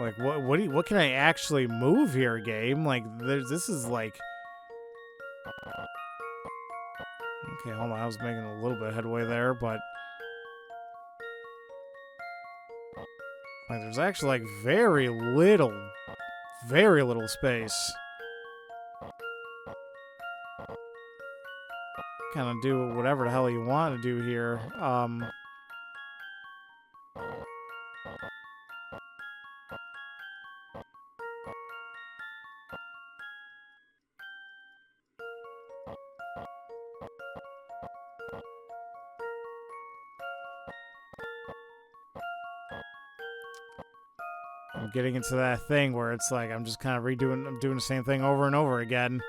Like, what can I actually move here, game? Like, this is like... Okay, hold on, I was making a little bit of headway there, but... Like, there's actually, like, very little space. Kind of do whatever the hell you want to do here. I'm getting into that thing where it's like I'm just kind of I'm doing the same thing over and over again.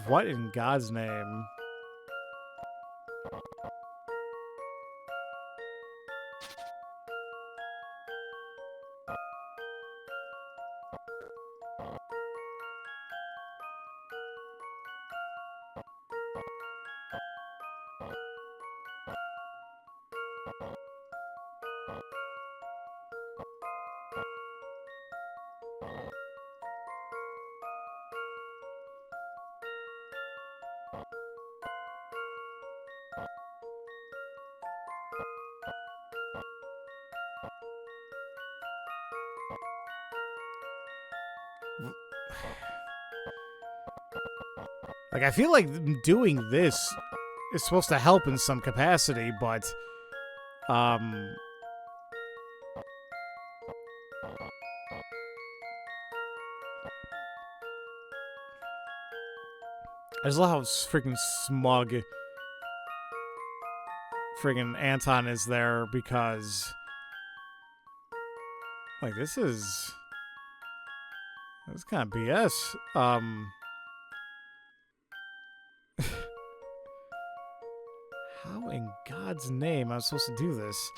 What in God's name? Like, I feel like doing this is supposed to help in some capacity, but, I just love how freaking smug friggin' Anton is there, because, like, this is kind of BS. How in God's name am I supposed to do this?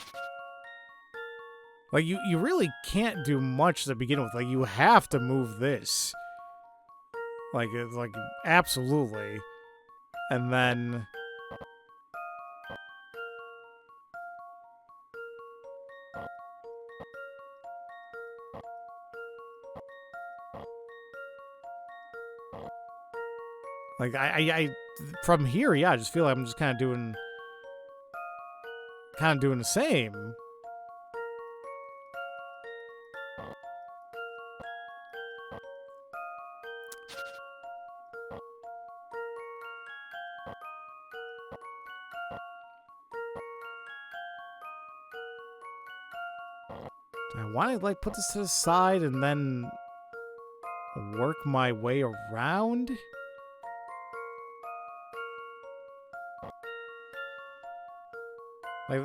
Like, you really can't do much to begin with. Like, you have to move this. Like, it's like, absolutely. And then... Like, I from here, yeah, I just feel like I'm just kind of doing the same. I want to, like, put this to the side and then work my way around. Like,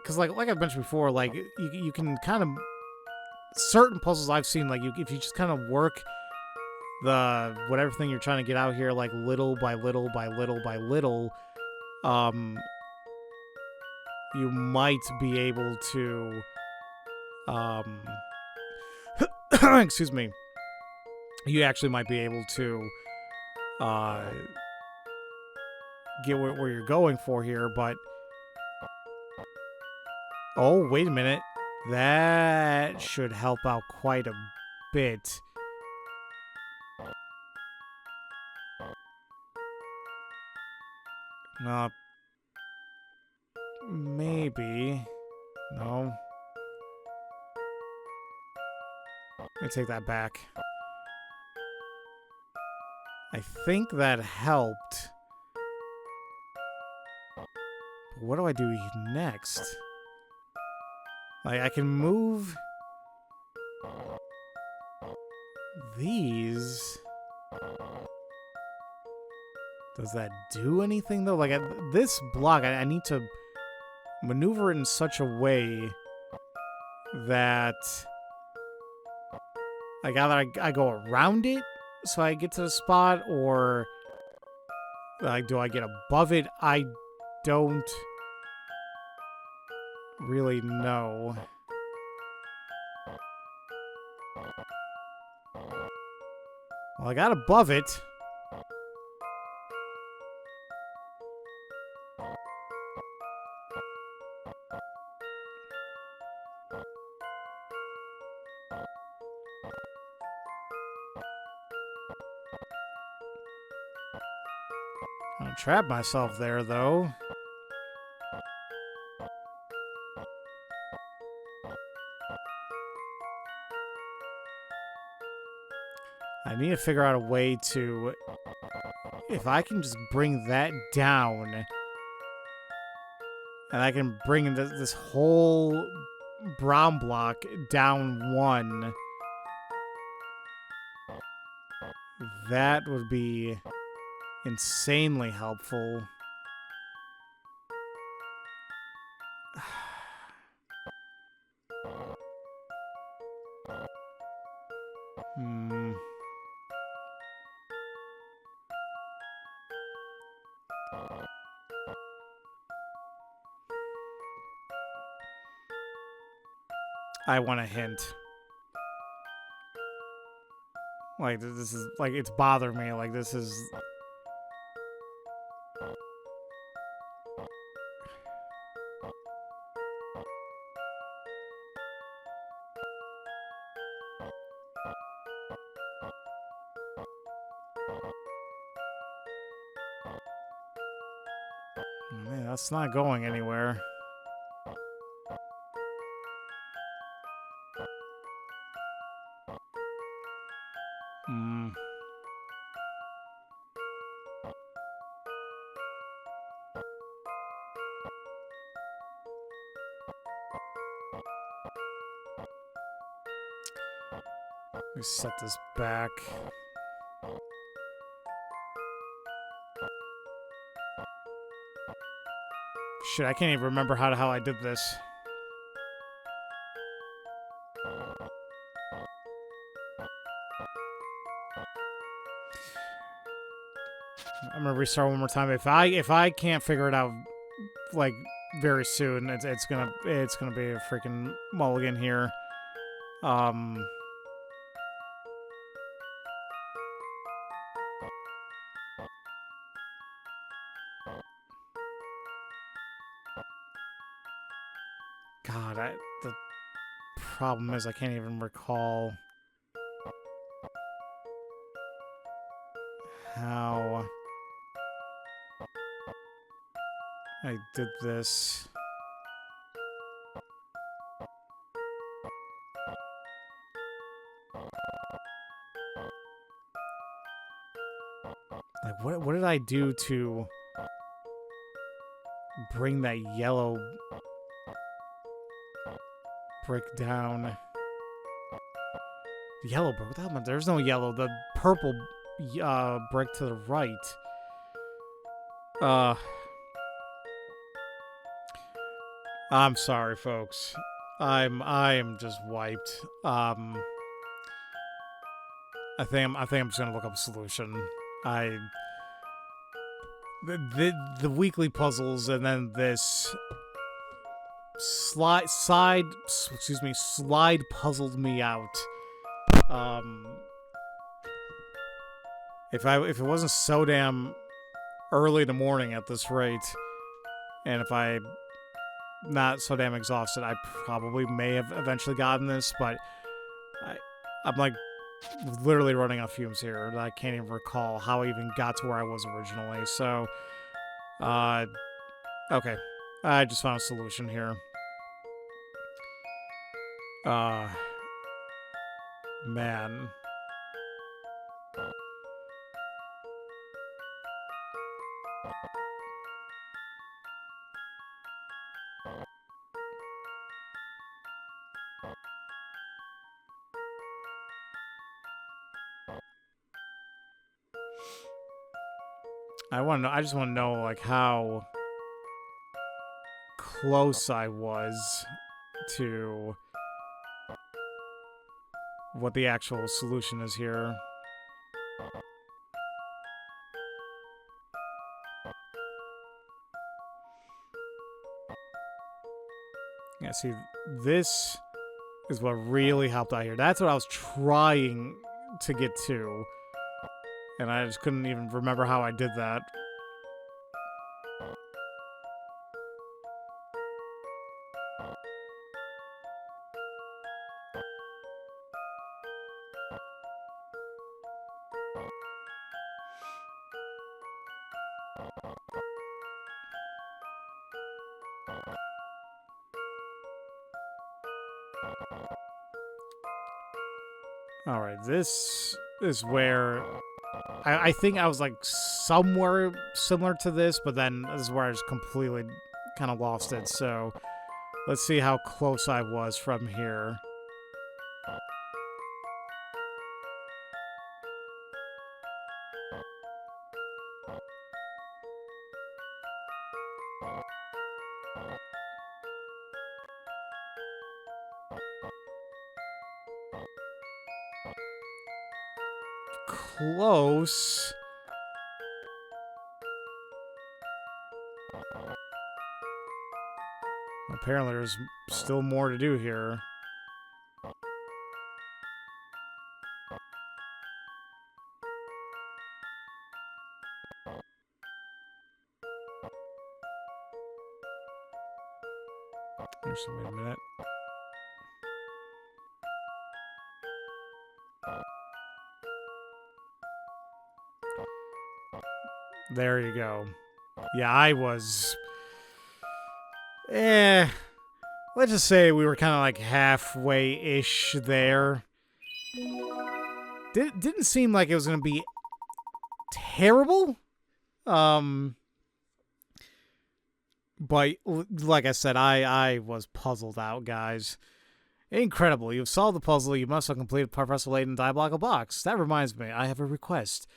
because like I've mentioned before, like you can kind of, certain puzzles I've seen, like if you just kind of work the whatever thing you're trying to get out here, like little by little by little by little, you might be able to, excuse me, you actually might be able to get where you're going for here, but. Oh, wait a minute. That should help out quite a bit. maybe. No. Let me take that back. I think that helped. What do I do next? Like, I can move these. Does that do anything, though? Like, this block, I need to maneuver it in such a way that like either I go around it so I get to the spot, or like do I get above it? I don't really know. Well, I got above it. I'll trap myself there, though. I need to figure out a way to... If I can just bring that down... And I can bring this whole brown block down one... That would be insanely helpful. I want a hint. Like, this is, like, it's bothering me. Like, this is... Man, that's not going anywhere. Let me set this back. Shit, I can't even remember how I did this. I'm gonna restart one more time. If I can't figure it out, like, very soon, it's gonna be a freaking mulligan here. God, the problem is I can't even recall how I did this. Like, what did I do to bring that yellow brick down? The yellow brick? There's no yellow. The purple brick to the right. I'm sorry, folks. I am just wiped. I think I'm just gonna look up a solution. The weekly puzzles and then this slide puzzled me out. If it wasn't so damn early in the morning at this rate, and if I not so damn exhausted, I probably may have eventually gotten this, but I'm like literally running on fumes here. I can't even recall how I even got to where I was originally. So, okay. I just found a solution here. Man. I just want to know, like, how close I was to what the actual solution is here. Yeah, see, this is what really helped out here. That's what I was trying to get to. And I just couldn't even remember how I did that. Alright, this is where I think I was like somewhere similar to this, but then this is where I just completely kind of lost it. So let's see how close I was from here. Close. Apparently there's still more to do here. Just wait a minute. There you go. Yeah, I was... let's just say we were kind of like halfway-ish there. Didn't seem like it was going to be terrible. But like I said, I was puzzled out, guys. Incredible. You've solved the puzzle. You must have completed Professor Layton's diabolical box. That reminds me, I have a request.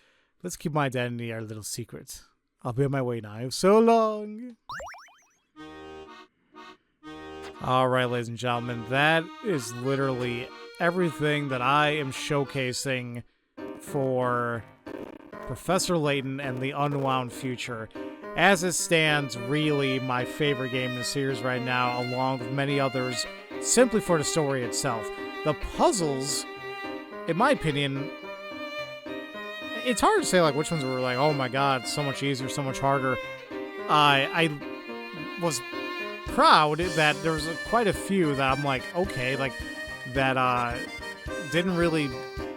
Let's keep my identity our little secret. I'll be on my way now. So long. Alright, ladies and gentlemen, that is literally everything that I am showcasing for Professor Layton and the Unwound future. As it stands, really my favorite game in the series right now, along with many others, simply for the story itself. The puzzles, in my opinion, it's hard to say like which ones were like, oh my god, so much easier, so much harder. I was proud that there was quite a few that I'm like, okay, like that didn't really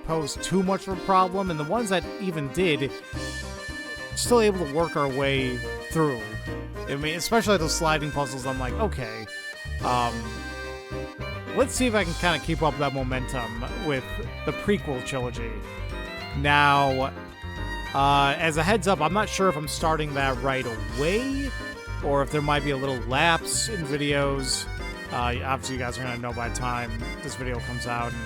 pose too much of a problem, and the ones that even did, still able to work our way through. I mean, especially those sliding puzzles, I'm like, okay, let's see if I can kind of keep up that momentum with the prequel trilogy. Now, as a heads up, I'm not sure if I'm starting that right away, or if there might be a little lapse in videos. Obviously, you guys are going to know by the time this video comes out and,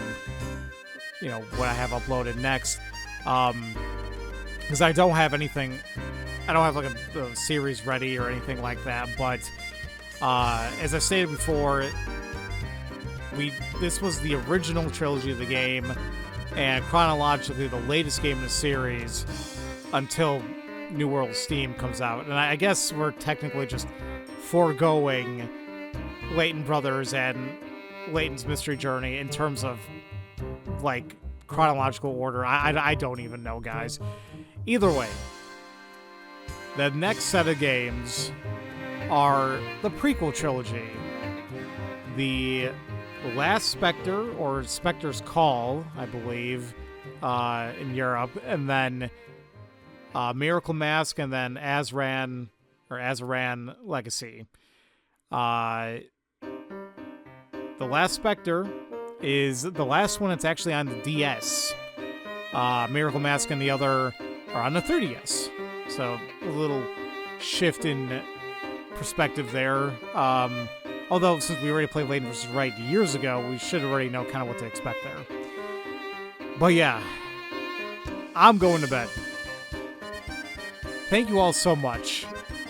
you know, what I have uploaded next. Because I don't have anything, I don't have like a series ready or anything like that, but as I stated before, this was the original trilogy of the game, and chronologically the latest game in the series until New World Steam comes out. And I guess we're technically just foregoing Layton Brothers and Layton's Mystery Journey in terms of, like, chronological order. I don't even know, guys. Either way, the next set of games are the prequel trilogy. The Last Spectre, or Spectre's Call, I believe, in Europe, and then Miracle Mask, and then Azran Legacy. The Last Spectre is the last one that's actually on the DS. Miracle Mask and the other are on the 3DS. So a little shift in perspective there. Although since we already played Layton vs. Wright years ago, we should already know kind of what to expect there. But yeah, I'm going to bed. Thank you all so much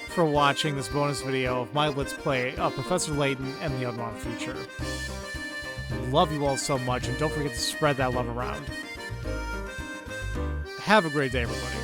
for watching this bonus video of my Let's Play of Professor Layton and the Unwound Future. Love you all so much, and don't forget to spread that love around. Have a great day, everybody.